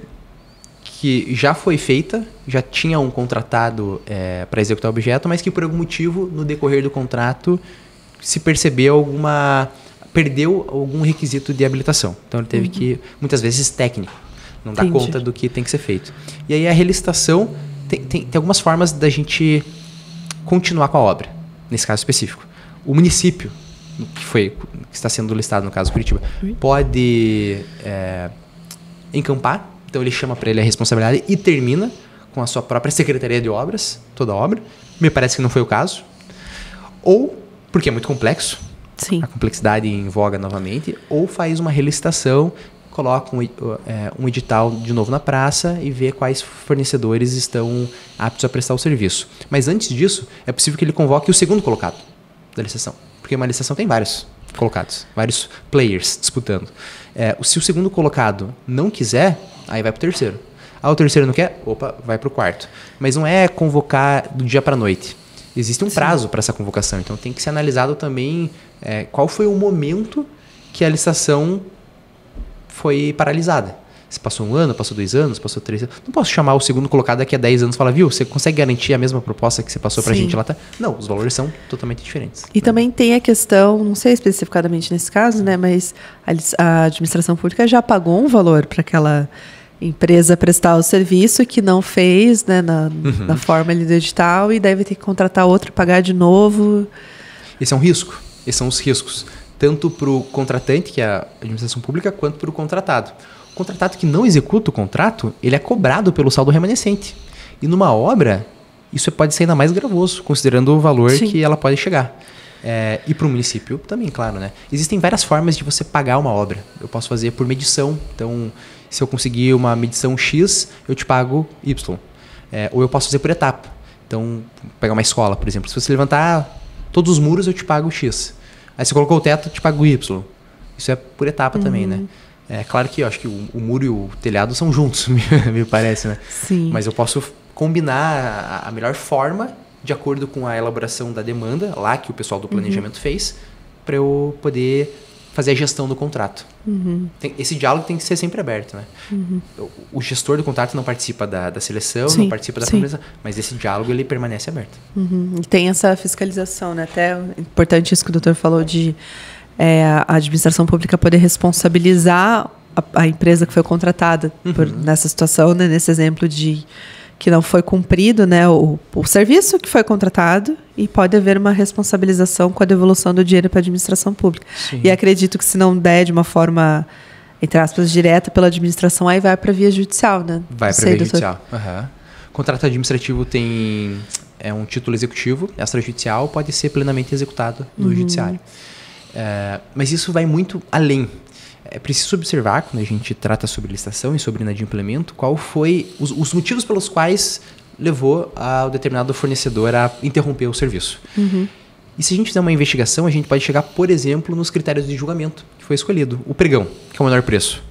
que já foi feita, já tinha um contratado para executar o objeto, mas que por algum motivo, no decorrer do contrato, se perdeu algum requisito de habilitação. Então ele teve que, muitas vezes, técnico, não dá conta do que tem que ser feito. E aí a relicitação tem algumas formas da gente continuar com a obra, nesse caso específico. O município, que está sendo listado no caso Curitiba, pode encampar, então ele chama para ele a responsabilidade e termina com a sua própria secretaria de obras, toda a obra. Me parece que não foi o caso. Ou, porque é muito complexo, Sim. a complexidade em voga novamente, ou faz uma relicitação, coloca um edital de novo na praça e vê quais fornecedores estão aptos a prestar o serviço. Mas antes disso, é possível que ele convoque o segundo colocado da licitação. Porque uma licitação tem vários colocados, vários players disputando. Se o segundo colocado não quiser, aí vai para o terceiro. O terceiro não quer? Opa, vai para o quarto. Mas não é convocar do dia para a noite. Existe um prazo para essa convocação. Então tem que ser analisado também qual foi o momento que a licitação foi paralisada. Se passou 1 ano, passou 2 anos, passou 3 anos. Não posso chamar o segundo colocado daqui a 10 anos e falar, viu, você consegue garantir a mesma proposta que você passou pra gente lá? Não, os valores são totalmente diferentes. E também tem a questão, não sei especificadamente nesse caso, né, mas a administração pública já pagou um valor para aquela empresa prestar o serviço que não fez, né, na forma ali do edital, e deve ter que contratar outro, pagar de novo. Esse é um risco. Esses são os riscos. Tanto para o contratante, que é a administração pública, quanto para o contratado. O contratado que não executa o contrato, ele é cobrado pelo saldo remanescente. E numa obra, isso pode ser ainda mais gravoso, considerando o valor Sim. que ela pode chegar. E para o município também, claro, né? Existem várias formas de você pagar uma obra. Eu posso fazer por medição. Então, se eu conseguir uma medição X, eu te pago Y. Ou eu posso fazer por etapa. Então, pegar uma escola, por exemplo. Se você levantar todos os muros, eu te pago X. Aí você colocou o teto, eu te pago Y. Isso é por etapa também, né? É claro que eu acho que o muro e o telhado são juntos, me parece, né? Sim. Mas eu posso combinar a melhor forma, de acordo com a elaboração da demanda, lá que o pessoal do planejamento fez, para eu poder fazer a gestão do contrato. Esse diálogo tem que ser sempre aberto, né? O gestor do contrato não participa da seleção, não participa da promessa, mas esse diálogo ele permanece aberto. E tem essa fiscalização, né? Até importante isso que o doutor falou de a administração pública poder responsabilizar a empresa que foi contratada nessa situação, né? Nesse exemplo de que não foi cumprido, né, o serviço que foi contratado, e pode haver uma responsabilização com a devolução do dinheiro para a administração pública. Sim. E acredito que se não der de uma forma, entre aspas, direta pela administração, aí vai para a via judicial, né? Vai para a via judicial. Contrato administrativo tem um título executivo, extrajudicial, pode ser plenamente executado no judiciário. Mas isso vai muito além. É preciso observar, quando a gente trata sobre licitação e sobre inadimplemento, qual foi os motivos pelos quais levou ao determinado fornecedor a interromper o serviço. E se a gente fizer uma investigação, a gente pode chegar, por exemplo, nos critérios de julgamento que foi escolhido. O pregão, que é o menor preço.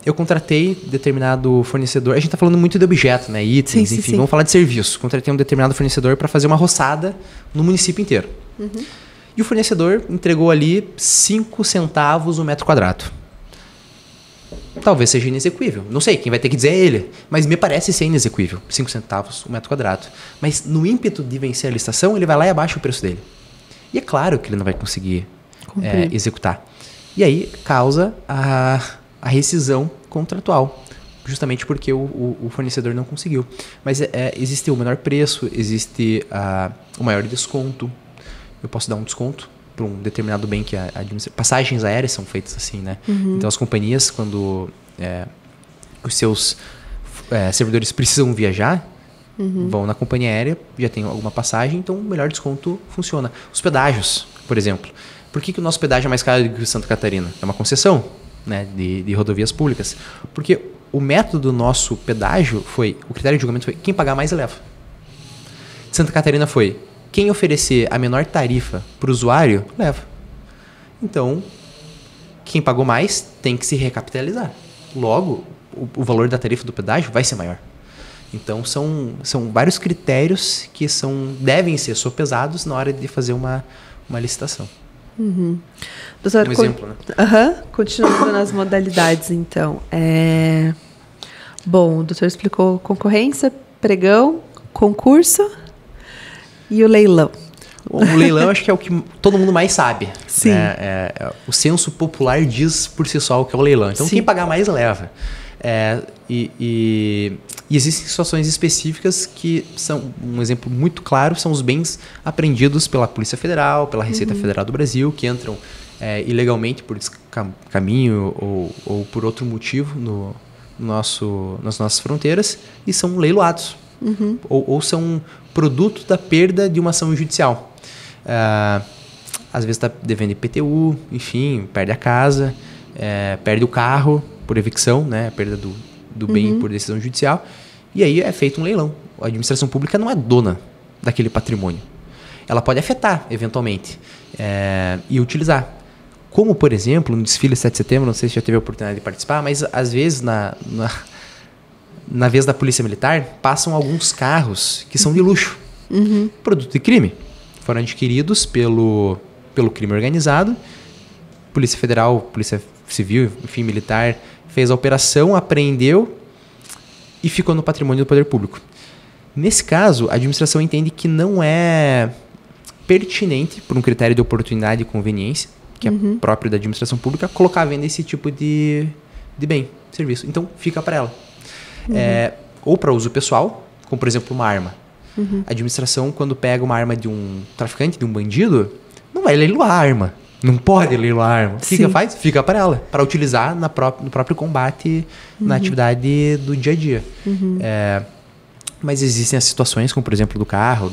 Eu contratei determinado fornecedor, a gente está falando muito de objeto, né, itens, enfim, vamos falar de serviço. Contratei um determinado fornecedor para fazer uma roçada no município inteiro. E o fornecedor entregou ali 5 centavos o metro quadrado. Talvez seja inexequível. Não sei, quem vai ter que dizer é ele. Mas me parece ser inexequível. 5 centavos o metro quadrado. Mas no ímpeto de vencer a licitação, ele vai lá e abaixa o preço dele. E é claro que ele não vai conseguir executar. E aí causa a rescisão contratual. Justamente porque o fornecedor não conseguiu. Mas existe o menor preço, existe o maior desconto. Eu posso dar um desconto para um determinado bem que passagens aéreas são feitas assim, né? Então as companhias, quando os seus servidores precisam viajar, vão na companhia aérea, já tem alguma passagem, então o melhor desconto funciona. Os pedágios, por exemplo. Por que o nosso pedágio é mais caro do que o Santa Catarina? É uma concessão, né, de rodovias públicas. Porque o método do nosso pedágio o critério de julgamento foi quem pagar mais leva. De Santa Catarina foi quem oferecer a menor tarifa para o usuário, leva. Então, quem pagou mais tem que se recapitalizar. Logo, o valor da tarifa do pedágio vai ser maior. Então, são vários critérios que devem ser sopesados na hora de fazer uma licitação. Doutor, exemplo, né? Continuando nas modalidades, então. Bom, o doutor explicou concorrência, pregão, concurso... E o leilão? O leilão acho que é o que todo mundo mais sabe. Sim. O senso popular diz por si só o que é o leilão. Então, quem pagar mais leva. E existem situações específicas que são, um exemplo muito claro, são os bens apreendidos pela Polícia Federal, pela Receita Federal do Brasil, que entram ilegalmente por caminho ou por outro motivo nas nossas fronteiras e são leiloados. Ou são produto da perda de uma ação judicial. Às vezes está devendo IPTU, enfim, perde a casa, perde o carro por evicção, né, a perda do bem por decisão judicial, e aí é feito um leilão. A administração pública não é dona daquele patrimônio. Ela pode afetar, eventualmente, e utilizar. Como, por exemplo, no desfile 7 de setembro, não sei se já teve a oportunidade de participar, mas às vezes na vez da Polícia Militar, passam alguns carros que são de luxo. Produto de crime. Foram adquiridos pelo crime organizado. Polícia Federal, Polícia Civil, enfim, Militar, fez a operação, apreendeu e ficou no patrimônio do poder público. Nesse caso, a administração entende que não é pertinente, por um critério de oportunidade e conveniência, que é próprio da administração pública, colocar à venda esse tipo de bem, serviço. Então, fica para ela. Ou para uso pessoal, como por exemplo uma arma. A administração, quando pega uma arma de um traficante, de um bandido, não vai leiloar a arma. Não pode leiloar a arma. Fica para ela, para utilizar no próprio combate, na atividade do dia a dia. Mas existem as situações, como por exemplo do carro,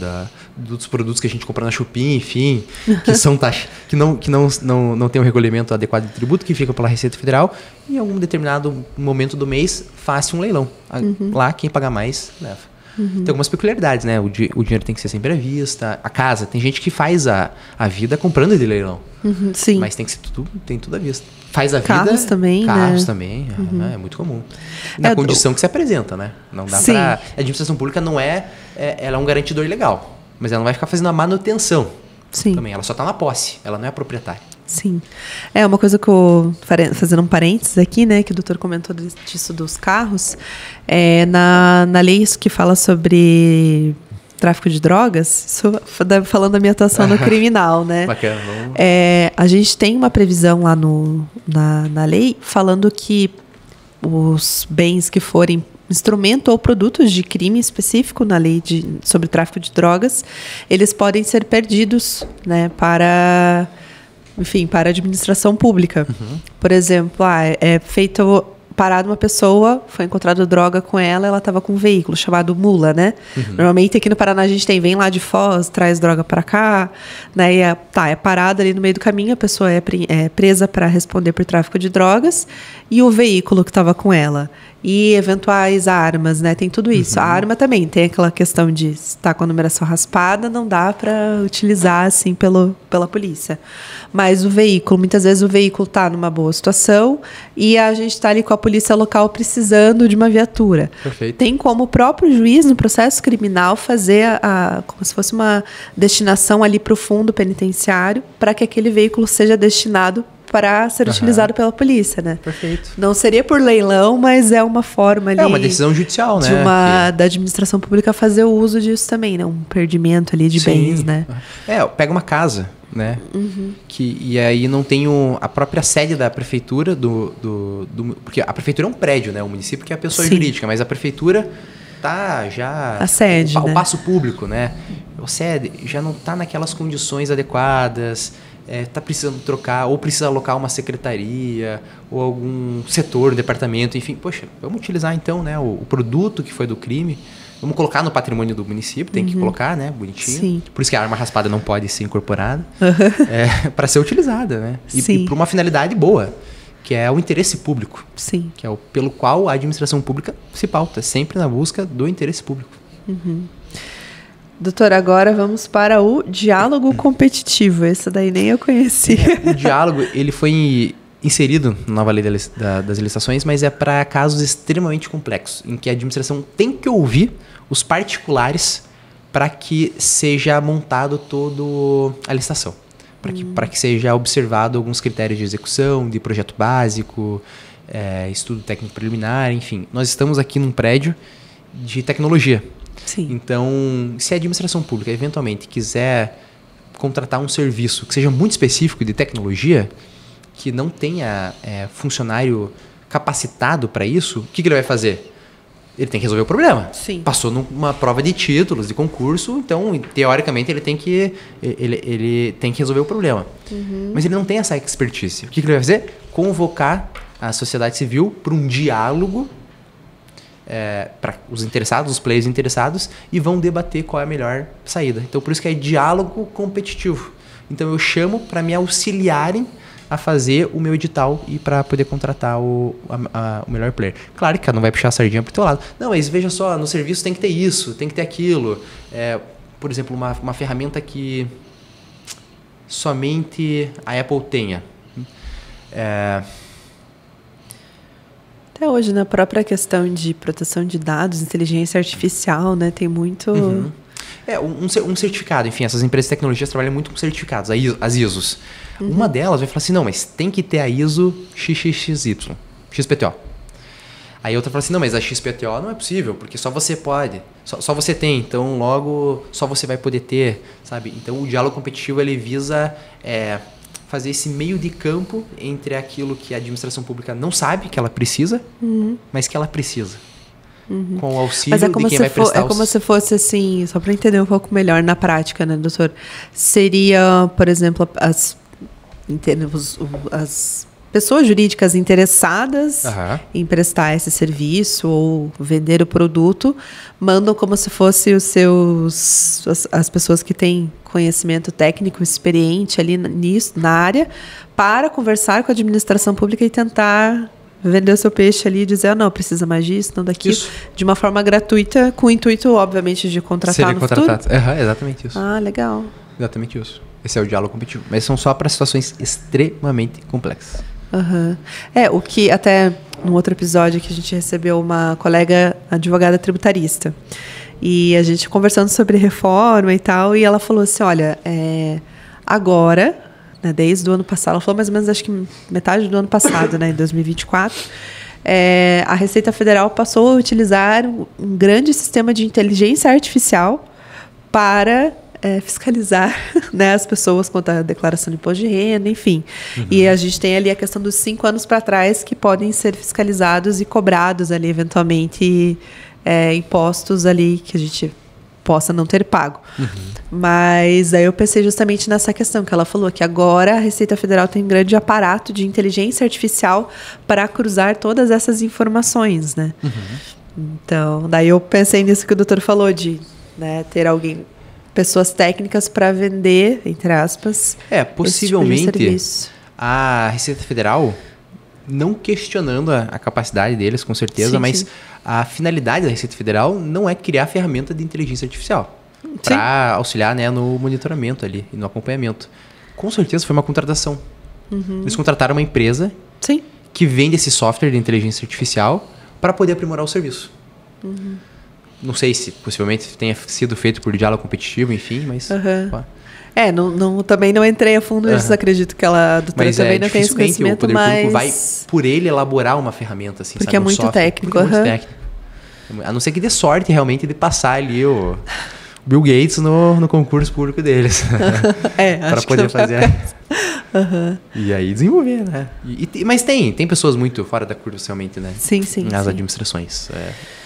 dos produtos que a gente compra na Shopee, enfim, que não tem um recolhimento adequado de tributo, que fica pela Receita Federal, e em algum determinado momento do mês, faz-se um leilão. Lá, quem pagar mais, leva. Tem algumas peculiaridades, né? O dinheiro tem que ser sempre à vista. A casa, tem gente que faz a vida comprando de leilão. Sim. Mas tem que ser tudo à vista. Faz a carros vida... Também, carros né? também, é muito comum. Na condição que se apresenta, né? Não dá pra... A administração pública não ela é um garantidor legal, mas ela não vai ficar fazendo a manutenção. Sim. Também, ela só está na posse, ela não é proprietária. Sim. Uma coisa que fazendo um parênteses aqui, né, que o doutor comentou disso dos carros, na lei que fala sobre tráfico de drogas, isso falando da minha atuação no criminal, né? Bacana. A gente tem uma previsão lá na lei falando que os bens que forem instrumento ou produtos de crime específico na lei sobre tráfico de drogas, eles podem ser perdidos, né, para a administração pública. Por exemplo, parada uma pessoa, foi encontrada droga com ela estava com um veículo chamado mula, né? Normalmente aqui no Paraná a gente vem lá de Foz, traz droga para cá, né? E é parada ali no meio do caminho, a pessoa é presa para responder por tráfico de drogas, e o veículo que estava com ela. E eventuais armas, né? Tem tudo isso. A arma também tem aquela questão de estar com a numeração raspada, não dá para utilizar assim pela polícia. Mas o veículo, muitas vezes o veículo está numa boa situação e a gente está ali com a polícia local precisando de uma viatura. Perfeito. Tem como o próprio juiz, no processo criminal, fazer como se fosse uma destinação ali para o fundo penitenciário para que aquele veículo seja destinado para ser utilizado pela polícia, né? Perfeito. Não seria por leilão, mas é uma forma ali... É uma decisão judicial, né? Da administração pública fazer o uso disso também, né? Um perdimento ali de bens, né? Pega uma casa, né? E aí não tem a própria sede da prefeitura porque a prefeitura é um prédio, né? O município que é a pessoa jurídica, mas a prefeitura tá já... A sede, o passo público, né? A sede já não tá naquelas condições adequadas... Está precisando trocar, ou precisa alocar uma secretaria, ou algum setor, departamento, enfim. Poxa, vamos utilizar então, né, o produto que foi do crime, vamos colocar no patrimônio do município, tem que colocar, né, bonitinho. Sim. Por isso que a arma raspada não pode ser incorporada, para ser utilizada, né? E para uma finalidade boa, que é o interesse público. Sim. Que é pelo qual a administração pública se pauta, sempre na busca do interesse público. Doutor, agora vamos para o diálogo competitivo. Esse daí nem eu conhecia. O diálogo, ele foi inserido na nova lei das licitações, mas é para casos extremamente complexos, em que a administração tem que ouvir os particulares para que seja montado toda a licitação. Para que seja observado alguns critérios de execução, de projeto básico, estudo técnico preliminar, enfim. Nós estamos aqui num prédio de tecnologia. Sim. Então, se a administração pública eventualmente quiser contratar um serviço que seja muito específico de tecnologia, que não tenha funcionário capacitado para isso, o que ele vai fazer? Ele tem que resolver o problema. Sim. Passou numa prova de títulos, de concurso, então, teoricamente, ele tem que resolver o problema. Mas ele não tem essa expertise. O que ele vai fazer? Convocar a sociedade civil para um diálogo para os interessados, os players interessados, e vão debater qual é a melhor saída. Então, por isso que é diálogo competitivo. Então, eu chamo para me auxiliarem a fazer o meu edital e para poder contratar o melhor player. Claro que cada um vai puxar a sardinha para o teu lado. Não, mas veja só, no serviço tem que ter isso, tem que ter aquilo. Por exemplo, uma ferramenta que somente a Apple tenha. Até hoje, na própria questão de proteção de dados, inteligência artificial, né? Tem muito... Um certificado. Enfim, essas empresas de tecnologia trabalham muito com certificados, as ISOs. Uma delas vai falar assim, não, mas tem que ter a ISO XXXY, XPTO. Aí outra fala assim, não, mas a XPTO não é possível, porque só você pode, só você tem, então logo só você vai poder ter, sabe? Então o diálogo competitivo, ele visa... fazer esse meio de campo entre aquilo que a administração pública não sabe que ela precisa, mas que ela precisa. com o auxílio Mas é de como quem se vai prestar é como se fosse assim, só para entender um pouco melhor na prática, né, doutor? Seria, por exemplo, as pessoas jurídicas interessadas em prestar esse serviço ou vender o produto, mandam como se fosse as pessoas que têm conhecimento técnico, experiente ali nisso, na área, para conversar com a administração pública e tentar vender o seu peixe ali e dizer, não, precisa mais disso, não daquilo, de uma forma gratuita, com o intuito, obviamente, de contratar no futuro. Exatamente isso. Ah, legal. Exatamente isso. Esse é o diálogo competitivo. Mas são só para situações extremamente complexas. O que até num outro episódio que a gente recebeu uma colega advogada tributarista. E a gente conversando sobre reforma e tal, e ela falou assim, olha, agora, né, desde o ano passado, ela falou mais ou menos, acho que metade do ano passado, né, em 2024, a Receita Federal passou a utilizar um grande sistema de inteligência artificial para fiscalizar, né, as pessoas quanto à declaração de imposto de renda, enfim. E a gente tem ali a questão dos 5 anos para trás que podem ser fiscalizados e cobrados ali, eventualmente, impostos ali que a gente possa não ter pago. Mas aí eu pensei justamente nessa questão que ela falou, que agora a Receita Federal tem um grande aparato de inteligência artificial para cruzar todas essas informações, né? Então, daí eu pensei nisso que o doutor falou, de, né, ter pessoas técnicas para vender, entre aspas, possivelmente esse tipo de serviço. A Receita Federal, não questionando a capacidade deles, com certeza, mas a finalidade da Receita Federal não é criar ferramenta de inteligência artificial para auxiliar, né, no monitoramento ali e no acompanhamento. Com certeza foi uma contratação. Eles contrataram uma empresa que vende esse software de inteligência artificial para poder aprimorar o serviço. Não sei se possivelmente tenha sido feito por diálogo competitivo, enfim, mas... também não entrei a fundo nisso, acredito que a doutora também não tem esse conhecimento, o poder público vai, por ele, elaborar uma ferramenta, assim, porque sabe, é muito técnico. Porque é muito técnico. A não ser que dê sorte, realmente, de passar ali o Bill Gates no concurso público deles. Para poder fazer... E aí desenvolver, né? Mas tem pessoas muito fora da curva, realmente, né? Sim. Nas administrações.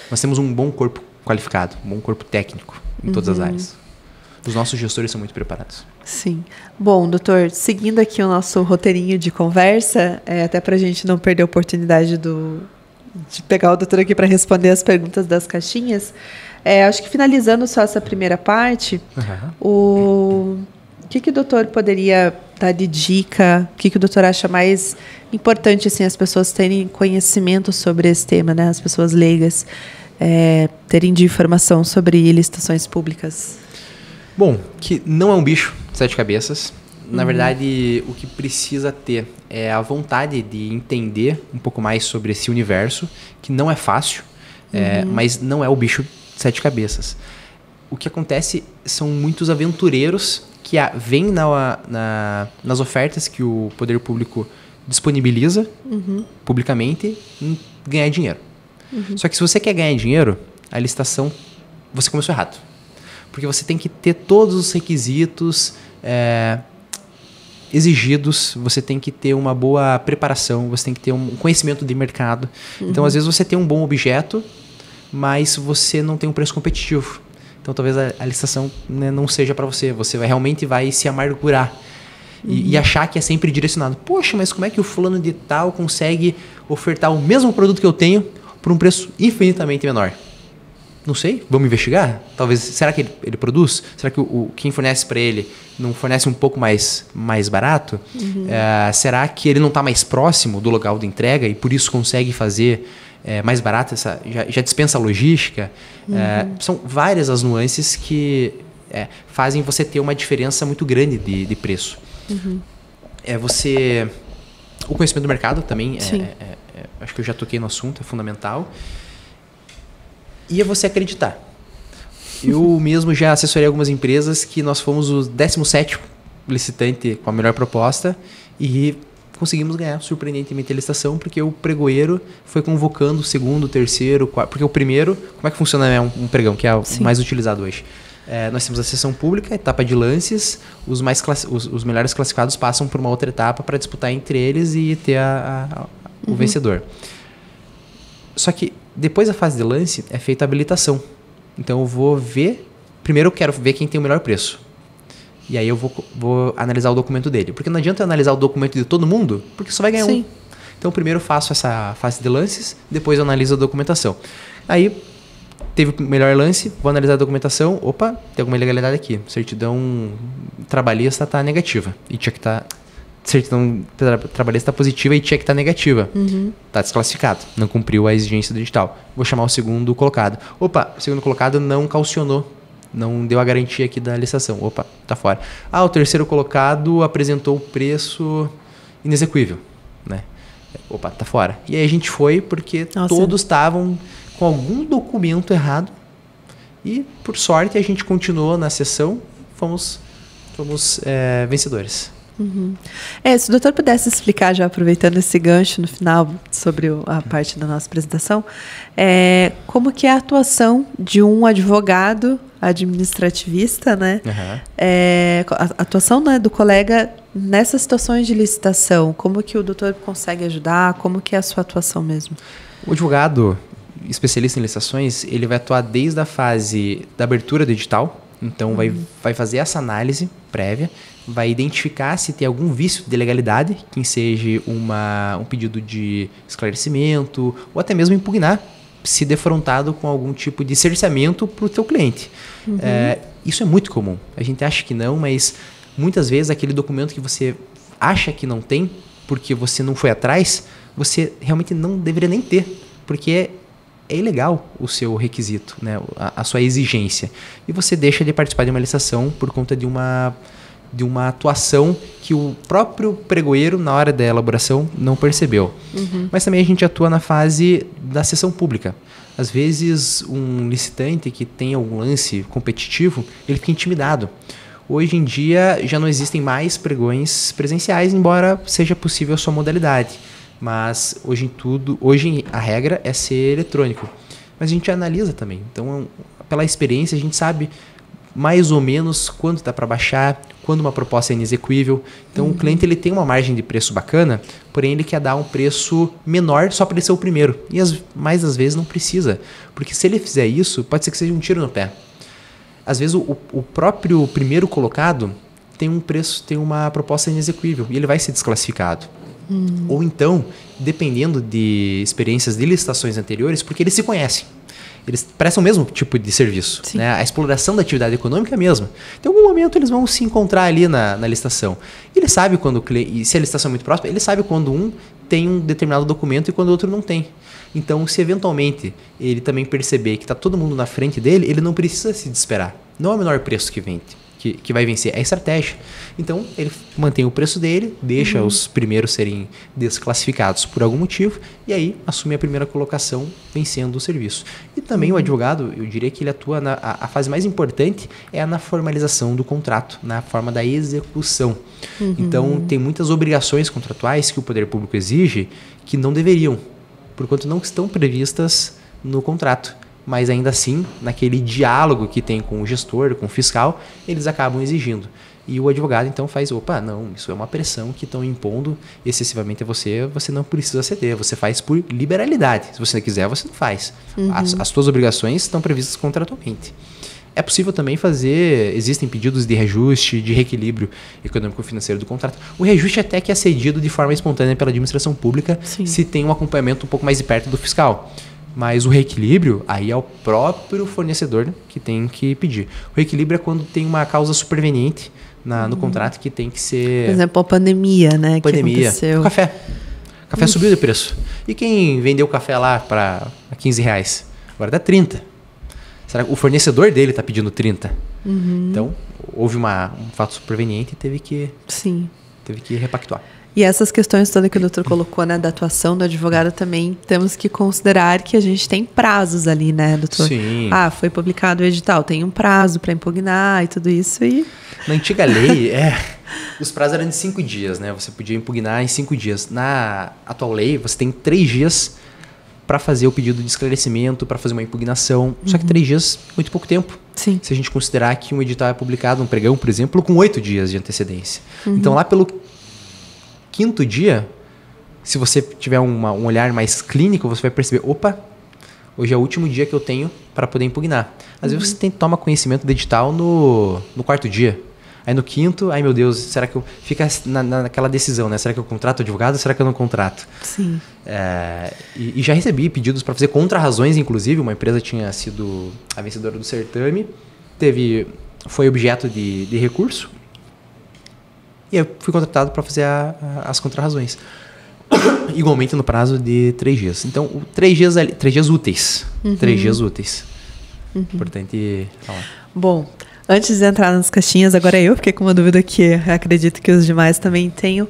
Nós temos um bom corpo qualificado, um bom corpo técnico em todas as áreas. Os nossos gestores são muito preparados. Sim. Bom, doutor, seguindo aqui o nosso roteirinho de conversa, até para a gente não perder a oportunidade de pegar o doutor aqui para responder as perguntas das caixinhas, acho que finalizando só essa primeira parte, o que o doutor poderia dar de dica, o que o doutor acha mais importante, assim, as pessoas terem conhecimento sobre esse tema, né? As pessoas leigas terem de informação sobre licitações públicas? Bom, que não é um bicho de 7 cabeças. Na verdade, o que precisa ter é a vontade de entender um pouco mais sobre esse universo, que não é fácil, mas não é o bicho de 7 cabeças. O que acontece são muitos aventureiros que vêm nas ofertas que o poder público disponibiliza publicamente em ganhar dinheiro. Só que se você quer ganhar dinheiro, a licitação, você começou errado. Porque você tem que ter todos os requisitos exigidos, você tem que ter uma boa preparação, você tem que ter um conhecimento de mercado. Então, às vezes, você tem um bom objeto, mas você não tem um preço competitivo. Então, talvez a licitação, né, não seja para você. Você realmente vai se amargurar e achar que é sempre direcionado. Poxa, mas como é que o fulano de tal consegue ofertar o mesmo produto que eu tenho por um preço infinitamente menor? Não sei, vamos investigar? Talvez, será que ele produz? Será que quem fornece para ele não fornece um pouco mais barato? Será que ele não está mais próximo do local de entrega e por isso consegue fazer mais barato, já dispensa a logística? São várias as nuances que fazem você ter uma diferença muito grande de preço. O conhecimento do mercado também, acho que eu já toquei no assunto, é fundamental. E é você acreditar. Eu mesmo já assessorei algumas empresas que nós fomos o 17º licitante com a melhor proposta e conseguimos ganhar surpreendentemente a licitação, porque o pregoeiro foi convocando o segundo, terceiro, quarto... Porque o primeiro, como é que funciona um pregão, que é o mais utilizado hoje? Nós temos a sessão pública, a etapa de lances, os melhores classificados passam por uma outra etapa para disputar entre eles e ter o vencedor. Só que Depois da fase de lance, é feita a habilitação. Então eu vou ver... Primeiro eu quero ver quem tem o melhor preço. E aí eu vou analisar o documento dele. Porque não adianta eu analisar o documento de todo mundo, porque só vai ganhar um. Então primeiro eu faço essa fase de lances, depois eu analiso a documentação. Aí teve o melhor lance, vou analisar a documentação. Opa, tem alguma ilegalidade aqui. Certidão trabalhista está negativa. E tinha que estar... certidão trabalhista está positiva e tinha que estar negativa. Está desclassificado. Não cumpriu a exigência do edital. Vou chamar o segundo colocado. Opa, o segundo colocado não calcionou. Não deu a garantia aqui da licitação. Opa, tá fora. O terceiro colocado apresentou o preço inexequível, né? Opa, tá fora. E aí a gente foi porque todos estavam com algum documento errado. E, por sorte, a gente continuou na sessão. Fomos vencedores. Se o doutor pudesse explicar, já aproveitando esse gancho no final, sobre a parte da nossa apresentação, como que é a atuação de um advogado administrativista, né? A atuação, né, do colega nessas situações de licitação, como que o doutor consegue ajudar, como que é a sua atuação mesmo? O advogado especialista em licitações, ele vai atuar desde a fase da abertura do edital. Então, vai fazer essa análise prévia, vai identificar se tem algum vício de legalidade, que seja um pedido de esclarecimento, ou até mesmo impugnar, se defrontado com algum tipo de cerceamento para o teu cliente. Isso é muito comum. A gente acha que não, mas muitas vezes aquele documento que você acha que não tem, porque você não foi atrás, você realmente não deveria nem ter, porque é ilegal o seu requisito, né? A sua exigência. E você deixa de participar de uma licitação por conta de uma atuação que o próprio pregoeiro, na hora da elaboração, não percebeu. Mas também a gente atua na fase da sessão pública. Às vezes, um licitante que tem algum lance competitivo, ele fica intimidado. Hoje em dia, já não existem mais pregões presenciais, embora seja possível a sua modalidade. Mas hoje a regra é ser eletrônico. Mas a gente analisa também. Então, pela experiência, a gente sabe mais ou menos quando está para baixar, quando uma proposta é inexequível. Então, o cliente ele tem uma margem de preço bacana, porém ele quer dar um preço menor só para ele ser o primeiro. E mais das vezes não precisa. Porque se ele fizer isso, pode ser que seja um tiro no pé. Às vezes o próprio primeiro colocado tem uma proposta inexequível e ele vai ser desclassificado. Ou então, dependendo de experiências de licitações anteriores, porque eles se conhecem. Eles prestam o mesmo tipo de serviço. Né? A exploração da atividade econômica é a mesma. Então, em algum momento, eles vão se encontrar ali na licitação. E ele sabe quando e se a licitação é muito próxima, ele sabe quando um tem um determinado documento e quando o outro não tem. Então, se eventualmente ele também perceber que está todo mundo na frente dele, ele não precisa se desesperar. Não é o menor preço que vai vencer, é a estratégia. Então, ele mantém o preço dele, deixa os primeiros serem desclassificados por algum motivo e aí assume a primeira colocação vencendo o serviço. E também o advogado, eu diria que ele atua a fase mais importante é na formalização do contrato, na forma da execução. Então, tem muitas obrigações contratuais que o poder público exige que não deveriam, porquanto não estão previstas no contrato. Mas ainda assim, naquele diálogo que tem com o gestor, com o fiscal, eles acabam exigindo. E o advogado então faz, não, isso é uma pressão que estão impondo excessivamente a você, você não precisa ceder, você faz por liberalidade. Se você quiser, você não faz. As suas obrigações estão previstas contratualmente. É possível também existem pedidos de reajuste, de reequilíbrio econômico-financeiro do contrato. O reajuste até que é cedido de forma espontânea pela administração pública, se tem um acompanhamento um pouco mais de perto do fiscal. Mas o reequilíbrio, aí é o próprio fornecedor que tem que pedir. O reequilíbrio é quando tem uma causa superveniente no contrato que tem que ser... Por exemplo, a pandemia, né? Pandemia. Que aconteceu. O café. O café subiu de preço. E quem vendeu o café lá para R$15? Agora dá 30. Será que o fornecedor dele está pedindo 30? Então, houve um fato superveniente e teve que repactuar. E essas questões todas que o doutor colocou, né, da atuação do advogado também, temos que considerar que a gente tem prazos ali, né, doutor? Sim. Foi publicado o edital, tem um prazo para impugnar e tudo isso. Na antiga lei, os prazos eram de 5 dias, né? Você podia impugnar em 5 dias. Na atual lei, você tem 3 dias para fazer o pedido de esclarecimento, para fazer uma impugnação. Só que 3 dias é muito pouco tempo. Sim. Se a gente considerar que um edital é publicado, um pregão, por exemplo, com 8 dias de antecedência. Então, lá pelo 5º dia, se você tiver um olhar mais clínico, você vai perceber, Hoje é o último dia que eu tenho para poder impugnar. Às vezes você toma conhecimento do edital no 4º dia. Aí no 5º, ai meu Deus, será que eu... Fica naquela decisão, né? Será que eu contrato advogado ou será que eu não contrato? Sim. E já recebi pedidos para fazer contra-razões, inclusive. Uma empresa tinha sido a vencedora do certame, foi objeto de recurso. E eu fui contratado para fazer as contra-razões. Igualmente no prazo de 3 dias. Então, 3 dias úteis. 3 dias úteis. Importante falar. Bom, antes de entrar nas caixinhas, agora eu fiquei com uma dúvida que acredito que os demais também tenham.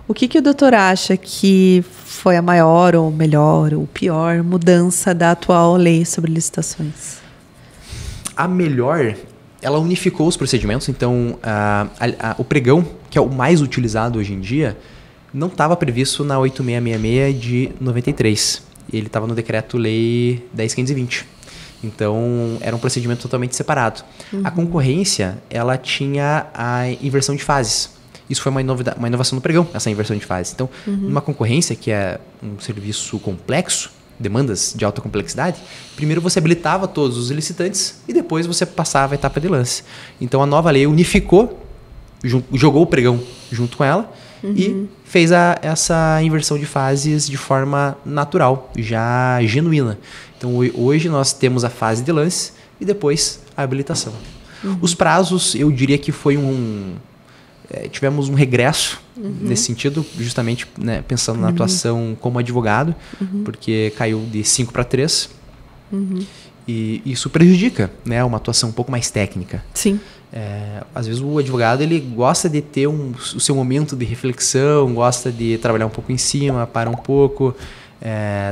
O que o doutor acha que foi a maior, ou melhor, ou pior mudança da atual lei sobre licitações? A melhor, ela unificou os procedimentos. Então, o pregão, que é o mais utilizado hoje em dia, não estava previsto na 8666 de 93. Ele estava no Decreto-Lei 10.520. Então, era um procedimento totalmente separado. A concorrência, ela tinha a inversão de fases. Isso foi uma inovação no pregão, essa inversão de fases. Então, numa concorrência, que é um serviço complexo, demandas de alta complexidade, primeiro você habilitava todos os licitantes e depois você passava a etapa de lance. Então, a nova lei unificou, jogou o pregão junto com ela e fez essa inversão de fases de forma natural, já genuína. Então, hoje nós temos a fase de lance e depois a habilitação. Os prazos, eu diria que foi tivemos um regresso nesse sentido, justamente, né, pensando na atuação como advogado, porque caiu de 5 para 3. E isso prejudica, né, uma atuação um pouco mais técnica. Sim. Às vezes o advogado ele gosta de ter o seu momento de reflexão, gosta de trabalhar um pouco em cima, para um pouco,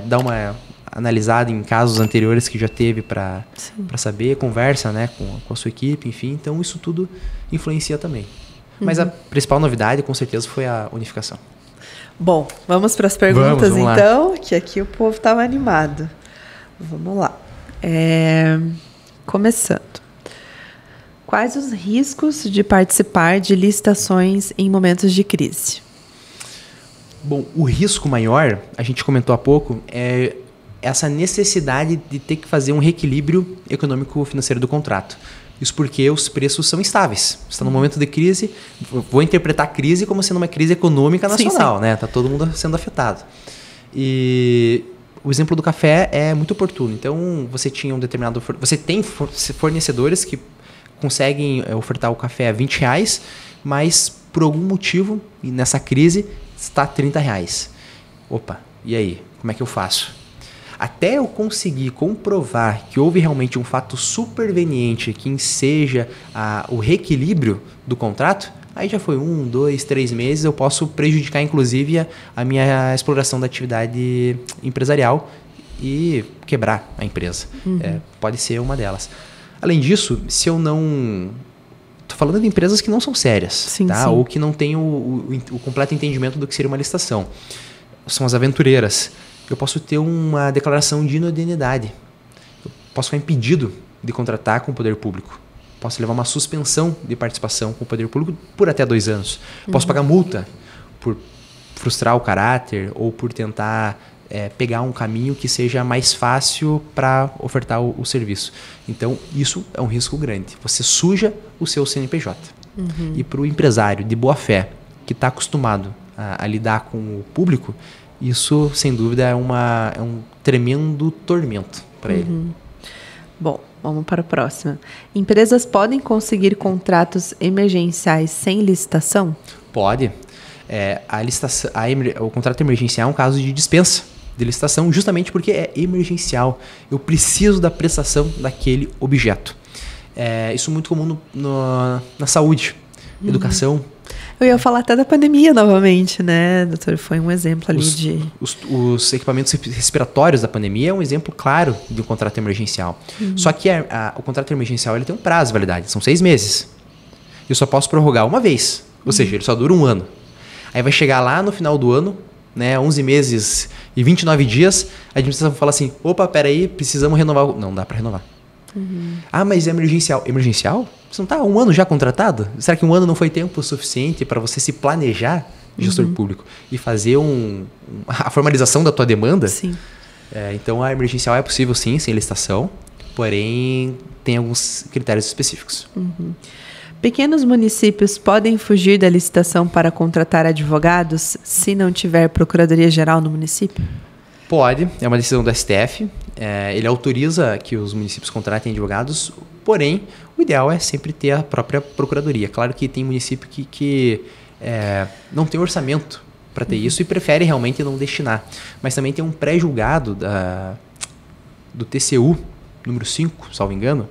dar uma analisada em casos anteriores que já teve para saber, conversa, né, com a sua equipe, enfim. Então isso tudo influencia também. Mas a principal novidade, com certeza, foi a unificação. Bom, vamos para as perguntas, vamos então, que aqui o povo estava animado. Vamos lá. Começando. Quais os riscos de participar de licitações em momentos de crise? Bom, o risco maior, a gente comentou há pouco, é essa necessidade de ter que fazer um reequilíbrio econômico-financeiro do contrato. Isso porque os preços são instáveis. Você está num momento de crise, vou interpretar a crise como sendo uma crise econômica nacional, né? Está todo mundo sendo afetado. E o exemplo do café é muito oportuno. Então, você tem fornecedores que conseguem ofertar o café a R$20, mas por algum motivo, nessa crise, está a R$30. Opa, e aí? Como é que eu faço? Até eu conseguir comprovar que houve realmente um fato superveniente que enseja o reequilíbrio do contrato, aí já foi 1, 2, 3 meses, eu posso prejudicar inclusive a minha exploração da atividade empresarial e quebrar a empresa. Pode ser uma delas. Além disso, se eu não... Estou falando de empresas que não são sérias, sim, tá? Sim. Ou que não têm o completo entendimento do que seria uma licitação. São as aventureiras. Eu posso ter uma declaração de inodoneidade. Eu posso ficar impedido de contratar com o poder público. Posso levar uma suspensão de participação com o poder público por até 2 anos. Posso pagar multa por frustrar o caráter ou por tentar pegar um caminho que seja mais fácil para ofertar o serviço. Então, isso é um risco grande. Você suja o seu CNPJ. E para o empresário de boa fé, que está acostumado a lidar com o público, isso, sem dúvida, é um tremendo tormento para ele. Bom, vamos para a próxima. Empresas podem conseguir contratos emergenciais sem licitação? Pode. O contrato emergencial é um caso de dispensa de licitação, justamente porque é emergencial. Eu preciso da prestação daquele objeto. Isso é muito comum na saúde, educação. Eu ia falar até da pandemia novamente, né, doutor? Foi um exemplo ali Os equipamentos respiratórios da pandemia é um exemplo claro de um contrato emergencial. Só que o contrato emergencial ele tem um prazo de validade, são 6 meses. Eu só posso prorrogar uma vez, ou seja, ele só dura 1 ano. Aí vai chegar lá no final do ano, né, 11 meses e 29 dias, a administração fala assim, opa, peraí, precisamos renovar. Não dá para renovar. Ah, mas é emergencial. Emergencial? Você não está há 1 ano já contratado? Será que 1 ano não foi tempo suficiente para você se planejar, gestor público, e fazer a formalização da tua demanda? Sim. Então, a emergencial é possível sim, sem licitação, porém tem alguns critérios específicos. Pequenos municípios podem fugir da licitação para contratar advogados se não tiver procuradoria-geral no município? Pode, é uma decisão do STF. Ele autoriza que os municípios contratem advogados, porém, o ideal é sempre ter a própria procuradoria. Claro que tem município que não tem orçamento para ter isso e prefere realmente não destinar. Mas também tem um pré-julgado do TCU, número 5, salvo engano,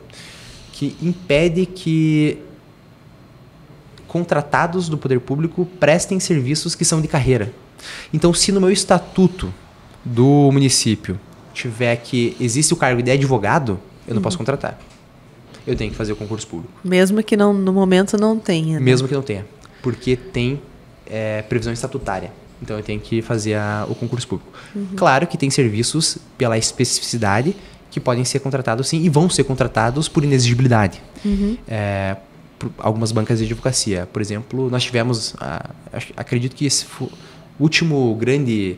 que impede que contratados do poder público prestem serviços que são de carreira. Então, se no meu estatuto do município tiver que existe o cargo de advogado, eu não posso contratar. Eu tenho que fazer o concurso público. Mesmo que no momento não tenha. Né? Mesmo que não tenha. Porque tem previsão estatutária. Então, eu tenho que fazer o concurso público. Claro que tem serviços pela especificidade que podem ser contratados sim e vão ser contratados por inexigibilidade. Por algumas bancas de advocacia. Por exemplo, nós tivemos, acredito que esse foi o último grande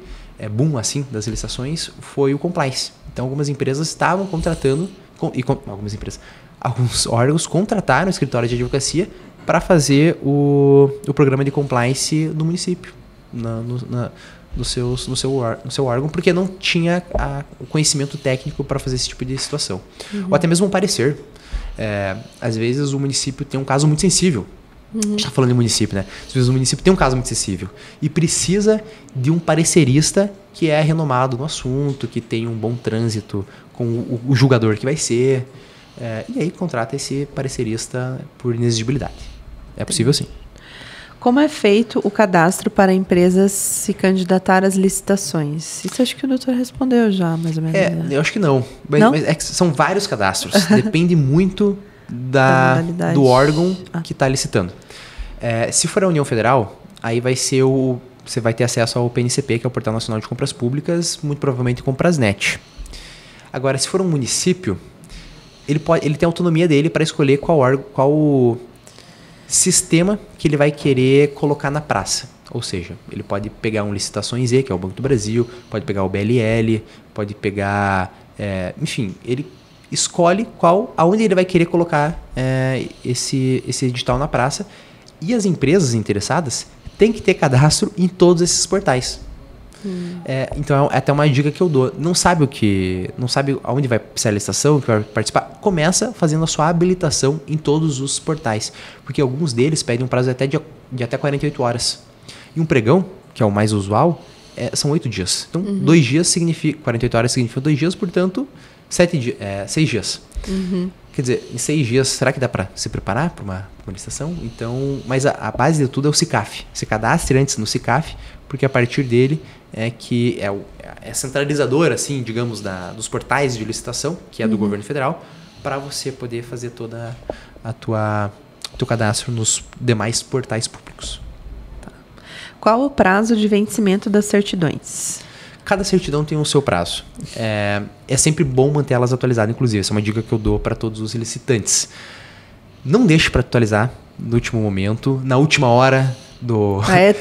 boom assim, das licitações foi o compliance. Então, algumas empresas estavam contratando, alguns órgãos contrataram o escritório de advocacia para fazer o programa de compliance no município, no seu órgão, porque não tinha o conhecimento técnico para fazer esse tipo de situação. Ou até mesmo um parecer. Às vezes o município tem um caso muito sensível. A gente está falando de município, né? Às vezes o município tem um caso muito sensível e precisa de um parecerista que é renomado no assunto, que tem um bom trânsito com o julgador que vai ser. E aí contrata esse parecerista por inexigibilidade. É possível sim. Como é feito o cadastro para empresas se candidatar às licitações? Isso acho que o doutor respondeu já, mais ou menos. Eu acho que não. Não? Mas que são vários cadastros. Depende muito do órgão que está licitando. Se for a União Federal, aí vai ser você vai ter acesso ao PNCP, que é o Portal Nacional de Compras Públicas, muito provavelmente Comprasnet. Agora, se for um município, ele tem a autonomia dele para escolher qual sistema que ele vai querer colocar na praça. Ou seja, ele pode pegar um Licitações E, que é o Banco do Brasil, pode pegar o BLL, pode pegar... enfim, ele escolhe aonde ele vai querer colocar esse edital na praça. E as empresas interessadas têm que ter cadastro em todos esses portais. Então é até uma dica que eu dou. Não sabe aonde vai ser a licitação, que vai participar, começa fazendo a sua habilitação em todos os portais, porque alguns deles pedem um prazo de até 48 horas. E um pregão, que é o mais usual, são 8 dias. Então 2 dias significa 48 horas significa 2 dias, portanto 6 dias. Quer dizer, em 6 dias, será que dá para se preparar para uma licitação? Então, mas a base de tudo é o SICAF. Se cadastre antes no SICAF, porque a partir dele é centralizador, assim, digamos, dos portais de licitação, que é do governo federal, para você poder fazer toda teu cadastro nos demais portais públicos. Tá. Qual o prazo de vencimento das certidões? Cada certidão tem o seu prazo. É sempre bom manter elas atualizadas, inclusive. Essa é uma dica que eu dou para todos os licitantes. Não deixe para atualizar no último momento, na última hora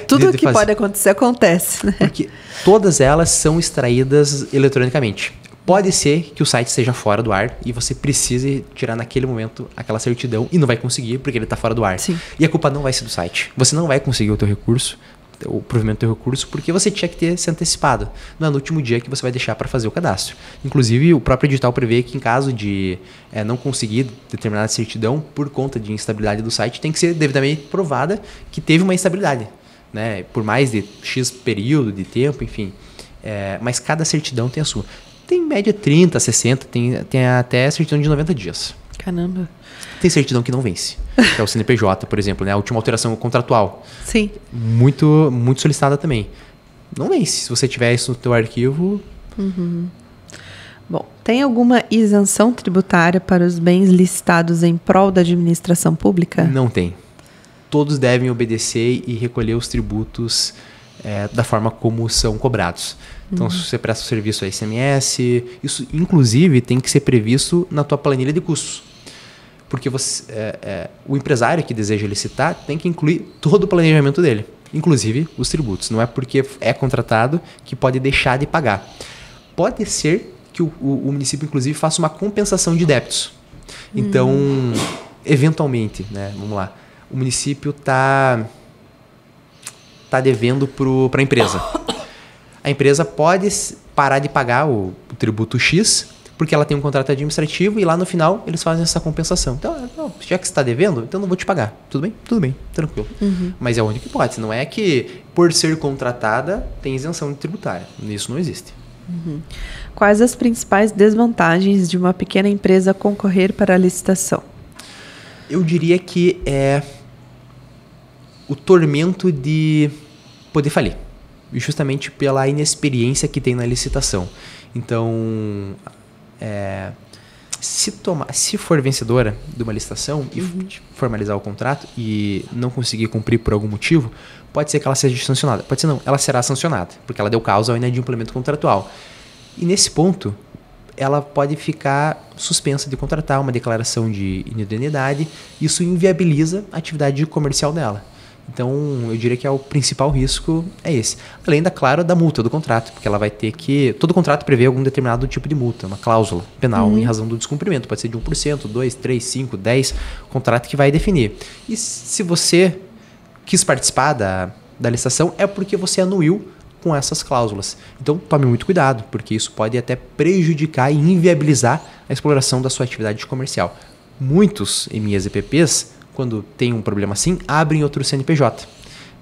tudo que pode acontecer, acontece. Né? Porque todas elas são extraídas eletronicamente. Pode ser que o site esteja fora do ar e você precise tirar naquele momento aquela certidão e não vai conseguir porque ele está fora do ar. Sim. E a culpa não vai ser do site. Você não vai conseguir o teu recurso, o provimento do teu recurso, porque você tinha que ter se antecipado. Não é no último dia que você vai deixar para fazer o cadastro. Inclusive, o próprio edital prevê que em caso de não conseguir determinada certidão por conta de instabilidade do site, tem que ser devidamente provada que teve uma instabilidade, né? Por mais de X período de tempo, enfim. Mas cada certidão tem a sua. Tem média 30, 60, tem até certidão de 90 dias. Caramba. Tem certidão que não vence, que é o CNPJ, por exemplo, né? A última alteração contratual. Sim. Muito, muito solicitada também. Não vence. Se você tiver isso no teu arquivo... Bom, tem alguma isenção tributária para os bens licitados em prol da administração pública? Não tem. Todos devem obedecer e recolher os tributos da forma como são cobrados. Então, se você presta o serviço a ICMS, isso inclusive tem que ser previsto na tua planilha de custos. Porque o empresário que deseja licitar tem que incluir todo o planejamento dele, inclusive os tributos. Não é porque é contratado que pode deixar de pagar. pode ser que o município, inclusive, faça uma compensação de débitos. Então, eventualmente, né, vamos lá, o município está devendo para a empresa. A empresa pode parar de pagar o tributo X, porque ela tem um contrato administrativo e lá no final eles fazem essa compensação. Então, já que você está devendo, então não vou te pagar. Tudo bem? Tudo bem, tranquilo. Mas é a única hipótese. Não é que por ser contratada tem isenção tributária. Isso não existe. Quais as principais desvantagens de uma pequena empresa concorrer para a licitação? Eu diria que é o tormento de poder falir. Justamente pela inexperiência que tem na licitação. Então, se for vencedora de uma licitação e formalizar o contrato e não conseguir cumprir por algum motivo, pode ser que ela seja sancionada. Pode ser não, ela será sancionada, porque ela deu causa ao inadimplemento contratual. E nesse ponto, ela pode ficar suspensa de contratar uma declaração de inidoneidade. Isso inviabiliza a atividade comercial dela. Então, eu diria que o principal risco é esse. Além, claro, da multa do contrato, porque ela vai ter que... Todo contrato prevê algum determinado tipo de multa, uma cláusula penal em razão do descumprimento. Pode ser de 1%, 2%, 3%, 5%, 10%, contrato que vai definir. E se você quis participar da licitação, é porque você anuiu com essas cláusulas. Então, tome muito cuidado, porque isso pode até prejudicar e inviabilizar a exploração da sua atividade comercial. Muitos MEs e EPPs, quando tem um problema assim, abrem outro CNPJ.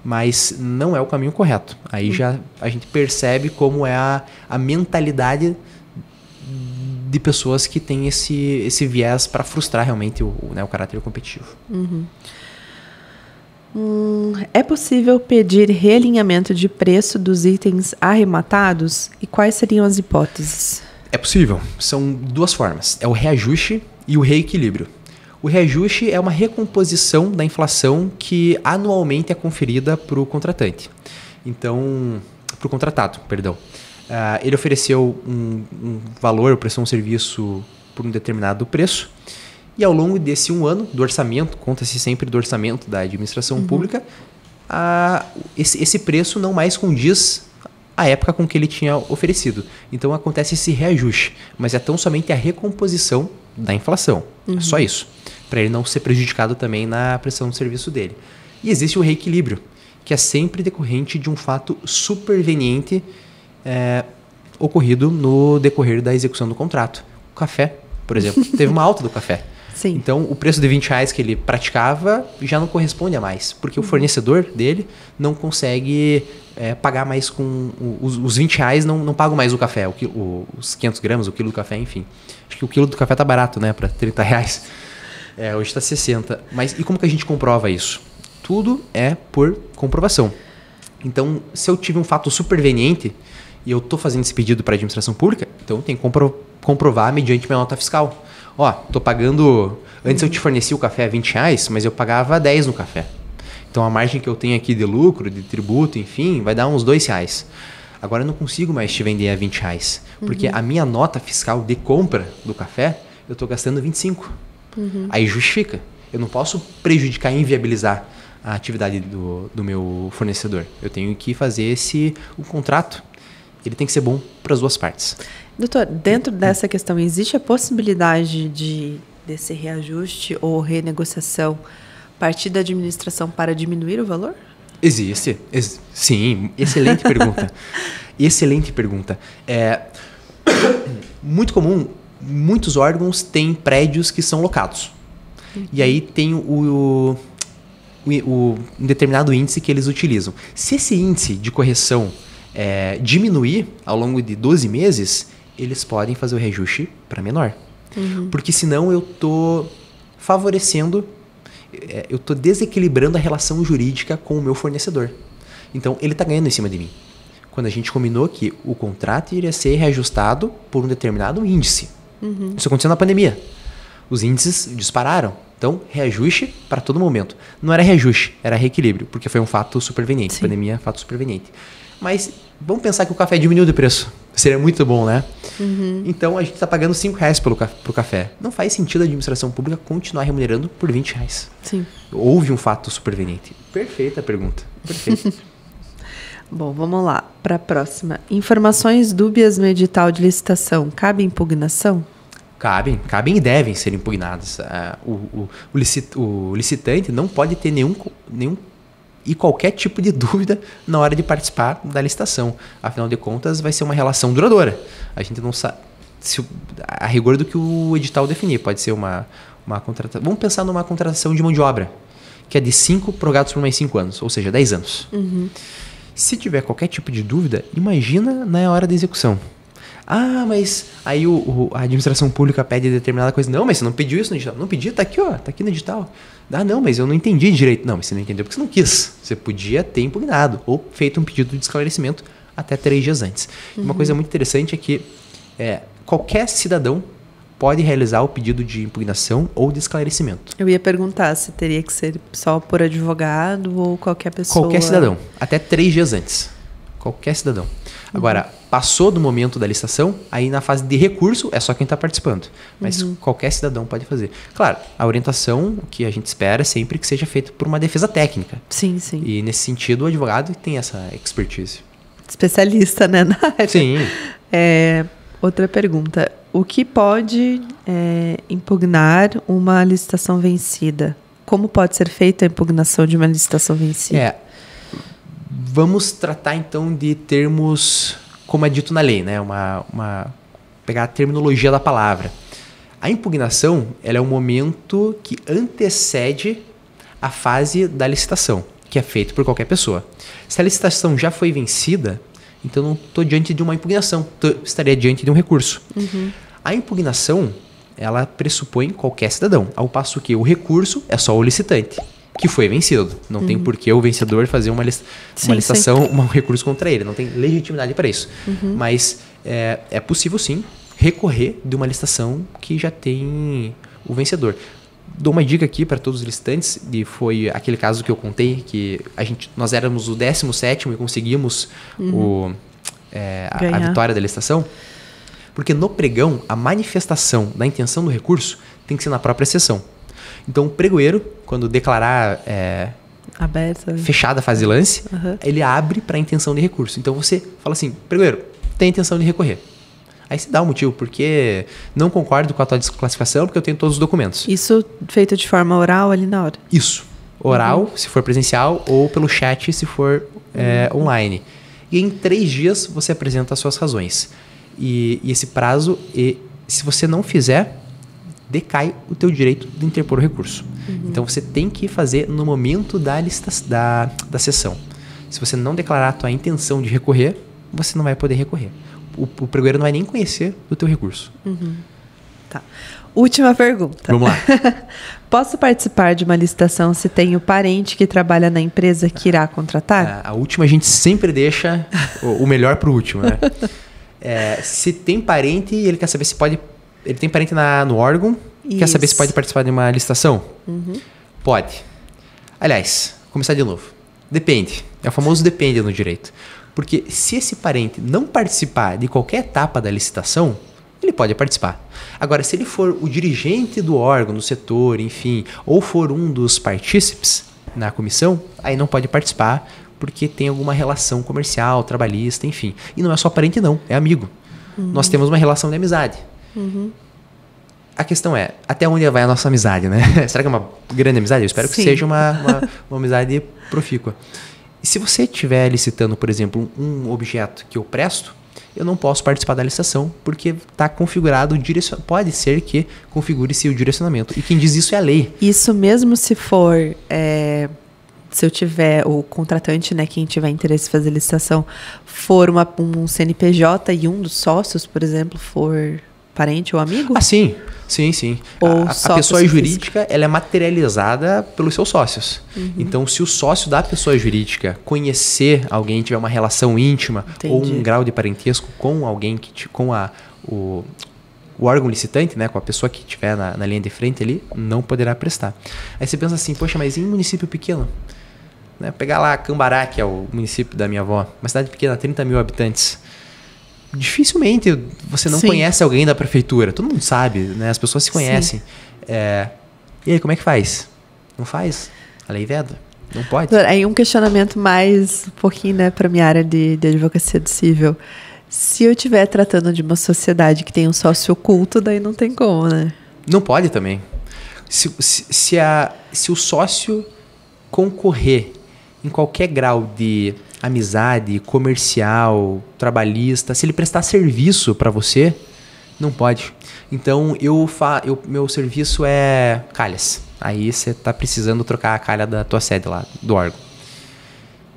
Mas não é o caminho correto. Aí já a gente percebe como é a mentalidade de pessoas que têm esse viés para frustrar realmente o caráter competitivo. É possível pedir realinhamento de preço dos itens arrematados? E quais seriam as hipóteses? É possível. São duas formas. É o reajuste e o reequilíbrio. O reajuste é uma recomposição da inflação que anualmente é conferida para o contratante. Então, para o contratado, perdão. Ele ofereceu um valor, prestou um serviço por um determinado preço, e ao longo desse um ano do orçamento, conta-se sempre do orçamento da administração pública, esse preço não mais condiz à época com que ele tinha oferecido. Então acontece esse reajuste, mas é tão somente a recomposição da inflação. É só isso, para ele não ser prejudicado também na prestação do serviço dele. E existe o reequilíbrio, que é sempre decorrente de um fato superveniente ocorrido no decorrer da execução do contrato. O café, por exemplo, teve uma alta do café. Sim. Então, o preço de R$20 que ele praticava já não corresponde a mais, porque o fornecedor dele não consegue pagar mais com... Os R$20 não pagam mais o café, os 500 gramas, o quilo do café, enfim. Acho que o quilo do café tá barato, né, para R$30. Hoje está 60. Mas e como que a gente comprova isso? Tudo é por comprovação. Então, se eu tive um fato superveniente e eu estou fazendo esse pedido para a administração pública, então eu tenho que comprovar mediante minha nota fiscal. Estou pagando... Antes eu te fornecia o café a R$20, mas eu pagava 10 no café. Então a margem que eu tenho aqui de lucro, de tributo, enfim, vai dar uns R$2. Agora eu não consigo mais te vender a R$20, porque a minha nota fiscal de compra do café, eu estou gastando 25. Aí justifica. Eu não posso prejudicar e inviabilizar a atividade do meu fornecedor. Eu tenho que fazer o contrato. Ele tem que ser bom para as duas partes. Doutor, dentro dessa questão, existe a possibilidade desse reajuste ou renegociação partir da administração para diminuir o valor? Existe. Sim, excelente pergunta. Excelente pergunta. É muito comum, muitos órgãos têm prédios que são locados. E aí tem um determinado índice que eles utilizam. Se esse índice de correção diminuir ao longo de 12 meses, eles podem fazer o reajuste para menor. Porque senão eu estou favorecendo, eu estou desequilibrando a relação jurídica com o meu fornecedor. Então, ele está ganhando em cima de mim. Quando a gente combinou que o contrato iria ser reajustado por um determinado índice. Isso aconteceu na pandemia. Os índices dispararam. Então, reajuste para todo momento. Não era reajuste, era reequilíbrio, porque foi um fato superveniente. Sim. Pandemia é fato superveniente. Mas vamos pensar que o café diminuiu de preço. Seria muito bom, né? Então, a gente está pagando R$5 pro café. Não faz sentido a administração pública continuar remunerando por R$20. Sim. Houve um fato superveniente. Perfeita a pergunta. Perfeito. Bom, vamos lá para a próxima. Informações dúbias no edital de licitação. Cabe impugnação? Cabem e devem ser impugnadas. O licitante não pode ter nenhum e qualquer tipo de dúvida na hora de participar da licitação. Afinal de contas, vai ser uma relação duradoura. A gente não sabe a rigor do que o edital definir. Pode ser uma contratação. Vamos pensar numa contratação de mão de obra, que é de 5 prorrogados por mais 5 anos, ou seja, 10 anos. Uhum. Se tiver qualquer tipo de dúvida, imagina na hora da execução. Ah, mas aí a administração pública pede determinada coisa. Não, mas você não pediu isso no edital. Não pedi, tá aqui, ó, tá aqui no edital. Ah, não, mas eu não entendi direito. Não, mas você não entendeu porque você não quis. Você podia ter impugnado ou feito um pedido de esclarecimento até 3 dias antes. Uhum. Uma coisa muito interessante é que qualquer cidadão pode realizar o pedido de impugnação ou de esclarecimento. Eu ia perguntar se teria que ser só por advogado ou qualquer pessoa. Qualquer cidadão, até 3 dias antes. Qualquer cidadão. Agora, passou do momento da licitação, aí na fase de recurso é só quem está participando. Mas qualquer cidadão pode fazer. Claro, a orientação, o que a gente espera é sempre que seja feita por uma defesa técnica. Sim, sim. E nesse sentido, o advogado tem essa expertise. Especialista, né, na área. Sim. Outra pergunta. O que pode impugnar uma licitação vencida? Como pode ser feita a impugnação de uma licitação vencida? Vamos tratar então de termos, como é dito na lei, né? Pegar a terminologia da palavra. A impugnação, ela é um momento que antecede a fase da licitação, que é feito por qualquer pessoa. Se a licitação já foi vencida, então não estou diante de uma impugnação, estaria diante de um recurso. Uhum. A impugnação, ela pressupõe qualquer cidadão, ao passo que o recurso é só o licitante, que foi vencido. Não tem por que o vencedor fazer uma licitação, um recurso contra ele. Não tem legitimidade para isso. Uhum. Mas é possível, sim, recorrer de uma licitação que já tem o vencedor. Dou uma dica aqui para todos os licitantes, foi aquele caso que eu contei, que nós éramos o 17º e conseguimos a vitória da licitação. Porque no pregão, a manifestação da intenção do recurso tem que ser na própria sessão. Então, o pregoeiro, quando declarar fechada a fase de lance, ele abre para a intenção de recurso. Então, você fala assim, pregoeiro, tem intenção de recorrer. Aí você dá um motivo, porque não concordo com a tua desclassificação, porque eu tenho todos os documentos. Isso feito de forma oral ali na hora? Isso. Oral, se for presencial, ou pelo chat, se for online. E em 3 dias, você apresenta as suas razões. E esse prazo, se você não fizer, decai o teu direito de interpor o recurso. Então, você tem que fazer no momento da sessão. Se você não declarar a tua intenção de recorrer, você não vai poder recorrer. O pregoeiro não vai nem conhecer o teu recurso. Tá. Última pergunta. Vamos lá. Posso participar de uma licitação se tenho parente que trabalha na empresa que irá contratar? A última a gente sempre deixa o melhor para o último, né? Se tem parente, ele quer saber se pode... Ele tem parente no órgão, quer saber se pode participar de uma licitação? Pode. Aliás, vou começar de novo. Depende. É o famoso depende no direito. Porque se esse parente não participar de qualquer etapa da licitação, ele pode participar. Agora, se ele for o dirigente do órgão, do setor, enfim, ou for um dos partícipes na comissão, aí não pode participar porque tem alguma relação comercial, trabalhista, enfim. E não é só parente não, é amigo. Nós temos uma relação de amizade. A questão é, até onde vai a nossa amizade, né? Será que é uma grande amizade? Eu espero que seja uma amizade profícua. E se você estiver licitando, por exemplo, um objeto que eu presto, eu não posso participar da licitação porque está configurado o pode ser que configure-se o direcionamento. E quem diz isso é a lei. Isso mesmo se for... se eu tiver, o contratante, né, quem tiver interesse em fazer licitação, for um CNPJ e um dos sócios, por exemplo, for parente ou amigo? Ah, sim. Sim. A pessoa jurídica, ela é materializada pelos seus sócios. Então, se o sócio da pessoa jurídica conhecer alguém, tiver uma relação íntima ou um grau de parentesco com alguém, o órgão licitante, né, com a pessoa que estiver na linha de frente ali, não poderá prestar. Aí você pensa assim, poxa, mas em município pequeno? Né, pegar lá Cambará, que é o município da minha avó, uma cidade pequena, 30 mil habitantes. Dificilmente você não conhece alguém da prefeitura. Todo mundo sabe, né? As pessoas se conhecem. E aí, como é que faz? Não faz? A lei veda. Não pode. Doutor, aí um questionamento mais um pouquinho, né, para minha área de advocacia do civil. Se eu estiver tratando de uma sociedade que tem um sócio oculto, daí não tem como, né? Não pode também. Se o sócio concorrer em qualquer grau de amizade, comercial, trabalhista, se ele prestar serviço para você, não pode. Então, meu serviço é calhas. Aí você está precisando trocar a calha da tua sede lá, do órgão.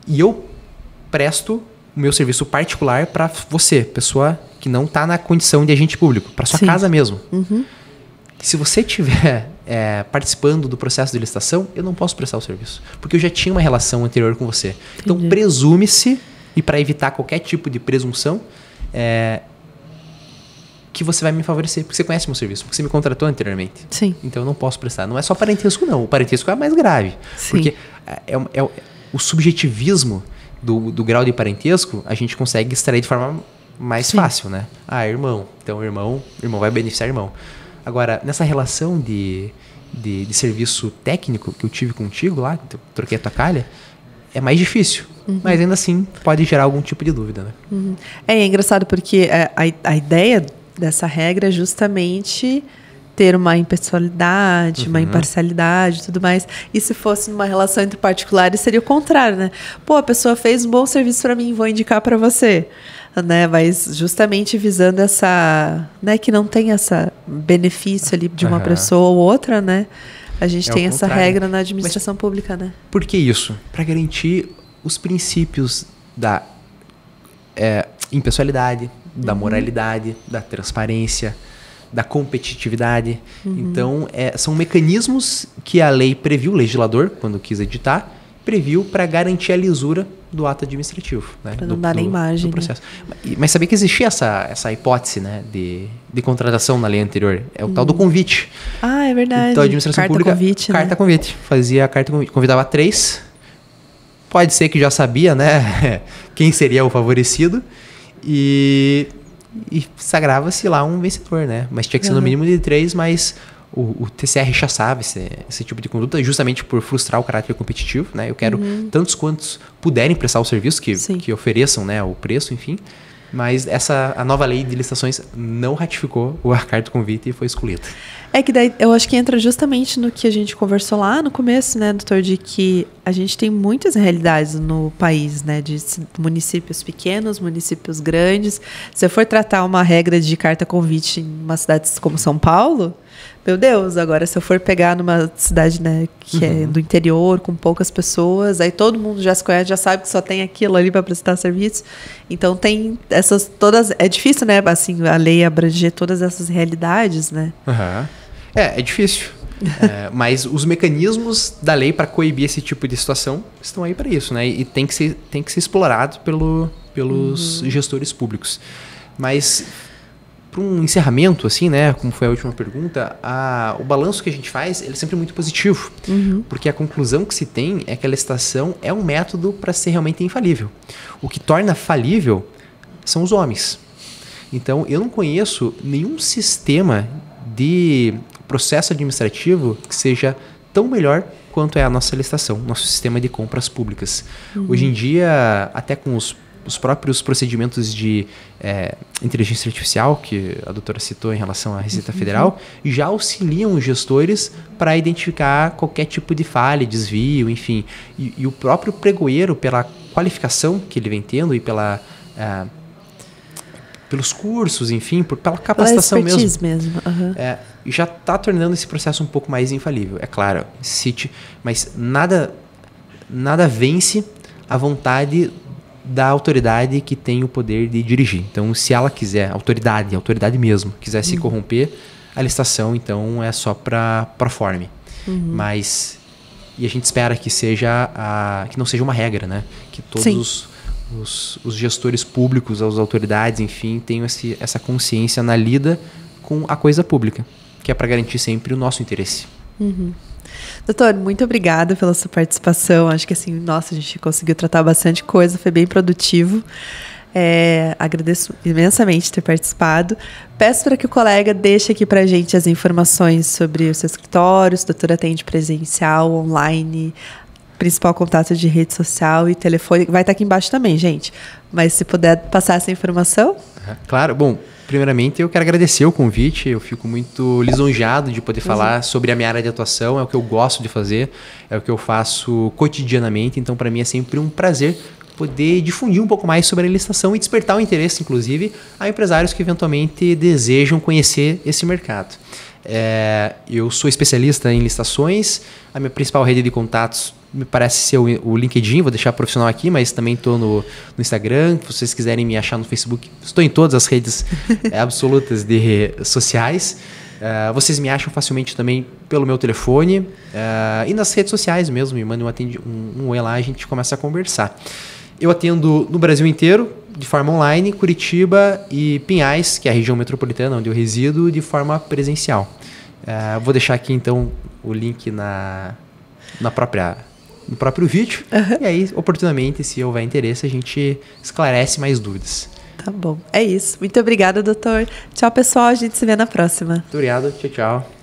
E eu presto o meu serviço particular para você, pessoa que não está na condição de agente público, para sua casa mesmo. Uhum. Se você estiver participando do processo de licitação, eu não posso prestar o serviço, porque eu já tinha uma relação anterior com você. Entendi. Então, presume-se, e para evitar qualquer tipo de presunção, que você vai me favorecer, porque você conhece meu serviço, porque você me contratou anteriormente. Sim. Então, eu não posso prestar. Não é só parentesco, não. O parentesco é mais grave. Sim. Porque o subjetivismo do grau de parentesco, a gente consegue extrair de forma mais fácil, né? Ah, irmão. Então, irmão vai beneficiar irmão. Agora, nessa relação de serviço técnico que eu tive contigo lá, que eu troquei a tua calha, é mais difícil. Uhum. Mas ainda assim, pode gerar algum tipo de dúvida, né? Uhum. É engraçado porque a ideia dessa regra é justamente ter uma impessoalidade, uma imparcialidade e tudo mais. E se fosse numa relação entre particulares, seria o contrário, né? Pô, a pessoa fez um bom serviço para mim, vou indicar para você. Né? Mas justamente visando essa... Né? Que não tem esse benefício ali de uma pessoa ou outra, né? A gente tem essa regra na administração pública, né? Por que isso? Para garantir os princípios da impessoalidade, da moralidade, da transparência, da competitividade. Então, são mecanismos que a lei previu, o legislador, quando quis editar, previu para garantir a lisura do ato administrativo. Né? Para não dar nem margem. Do processo. Né? Mas sabia que existia essa hipótese, né, de contratação na lei anterior? É o tal do convite. Ah, é verdade. Então, a administração pública... Convite, carta né? convite. Fazia a carta convite. Convidava 3. Pode ser que já sabia, né, quem seria o favorecido. E sagrava-se lá um vencedor, né? Mas tinha que ser no mínimo de 3, mas o TCE rechaçava esse tipo de conduta justamente por frustrar o caráter competitivo, né? Eu quero tantos quantos puderem prestar o serviço, que ofereçam, né, o preço, enfim. Mas a nova lei de licitações não ratificou o carta convite e foi excluída. É que daí eu acho que entra justamente no que a gente conversou lá no começo, né, doutor, de que a gente tem muitas realidades no país, né, de municípios pequenos, municípios grandes. Se eu for tratar uma regra de carta convite em uma cidade como São Paulo, meu Deus, agora se eu for pegar numa cidade, né, que é do interior, com poucas pessoas, aí todo mundo já se conhece, já sabe que só tem aquilo ali para prestar serviço. Então tem essas todas, é difícil, né, assim, a lei abranger todas essas realidades, né? É difícil. Mas os mecanismos da lei para coibir esse tipo de situação estão aí para isso, né? E tem que ser explorado pelos gestores públicos. Mas para um encerramento, assim, né, como foi a última pergunta, o balanço que a gente faz ele é sempre muito positivo, porque a conclusão que se tem é que a licitação é um método para ser realmente infalível. O que torna falível são os homens. Então, eu não conheço nenhum sistema de processo administrativo que seja tão melhor quanto é a nossa licitação, nosso sistema de compras públicas. Hoje em dia, até com os próprios procedimentos de inteligência artificial, que a doutora citou em relação à Receita Federal, já auxiliam os gestores para identificar qualquer tipo de falha, desvio, enfim. E o próprio pregoeiro, pela qualificação que ele vem tendo e pelos cursos, enfim, pela capacitação mesmo. Já está tornando esse processo um pouco mais infalível. É claro, mas nada vence a vontade da autoridade que tem o poder de dirigir. Então, se ela quiser, autoridade mesmo, quiser se corromper, a licitação, então, é só para forma. Mas, e a gente espera que que não seja uma regra, né? Que todos os gestores públicos, as autoridades, enfim, tenham essa consciência na lida com a coisa pública, que é para garantir sempre o nosso interesse. Doutor, muito obrigada pela sua participação. Acho que assim, nossa, a gente conseguiu tratar bastante coisa, foi bem produtivo. Agradeço imensamente ter participado. Peço para que o colega deixe aqui para a gente as informações sobre o seu escritório, se o doutor atende presencial, online, principal contato de rede social e telefone. Vai estar aqui embaixo também, gente. Mas se puder passar essa informação. Claro. Bom, primeiramente eu quero agradecer o convite. Eu fico muito lisonjeado de poder falar sobre a minha área de atuação. É o que eu gosto de fazer, é o que eu faço cotidianamente. Então, para mim é sempre um prazer poder difundir um pouco mais sobre a licitação e despertar o interesse, inclusive, a empresários que eventualmente desejam conhecer esse mercado. Eu sou especialista em licitações, a minha principal rede de contatos me parece ser o LinkedIn, vou deixar profissional aqui, mas também estou no Instagram. Se vocês quiserem me achar no Facebook, estou em todas as redes absolutas de sociais. Vocês me acham facilmente também pelo meu telefone e nas redes sociais mesmo, me mandem um oi lá, a gente começa a conversar. Eu atendo no Brasil inteiro, de forma online, Curitiba e Pinhais, que é a região metropolitana onde eu resido, de forma presencial. Vou deixar aqui, então, o link no próprio vídeo. E aí, oportunamente, se houver interesse, a gente esclarece mais dúvidas. Tá bom. É isso. Muito obrigada, doutor. Tchau, pessoal. A gente se vê na próxima. Muito obrigado. Tchau, tchau.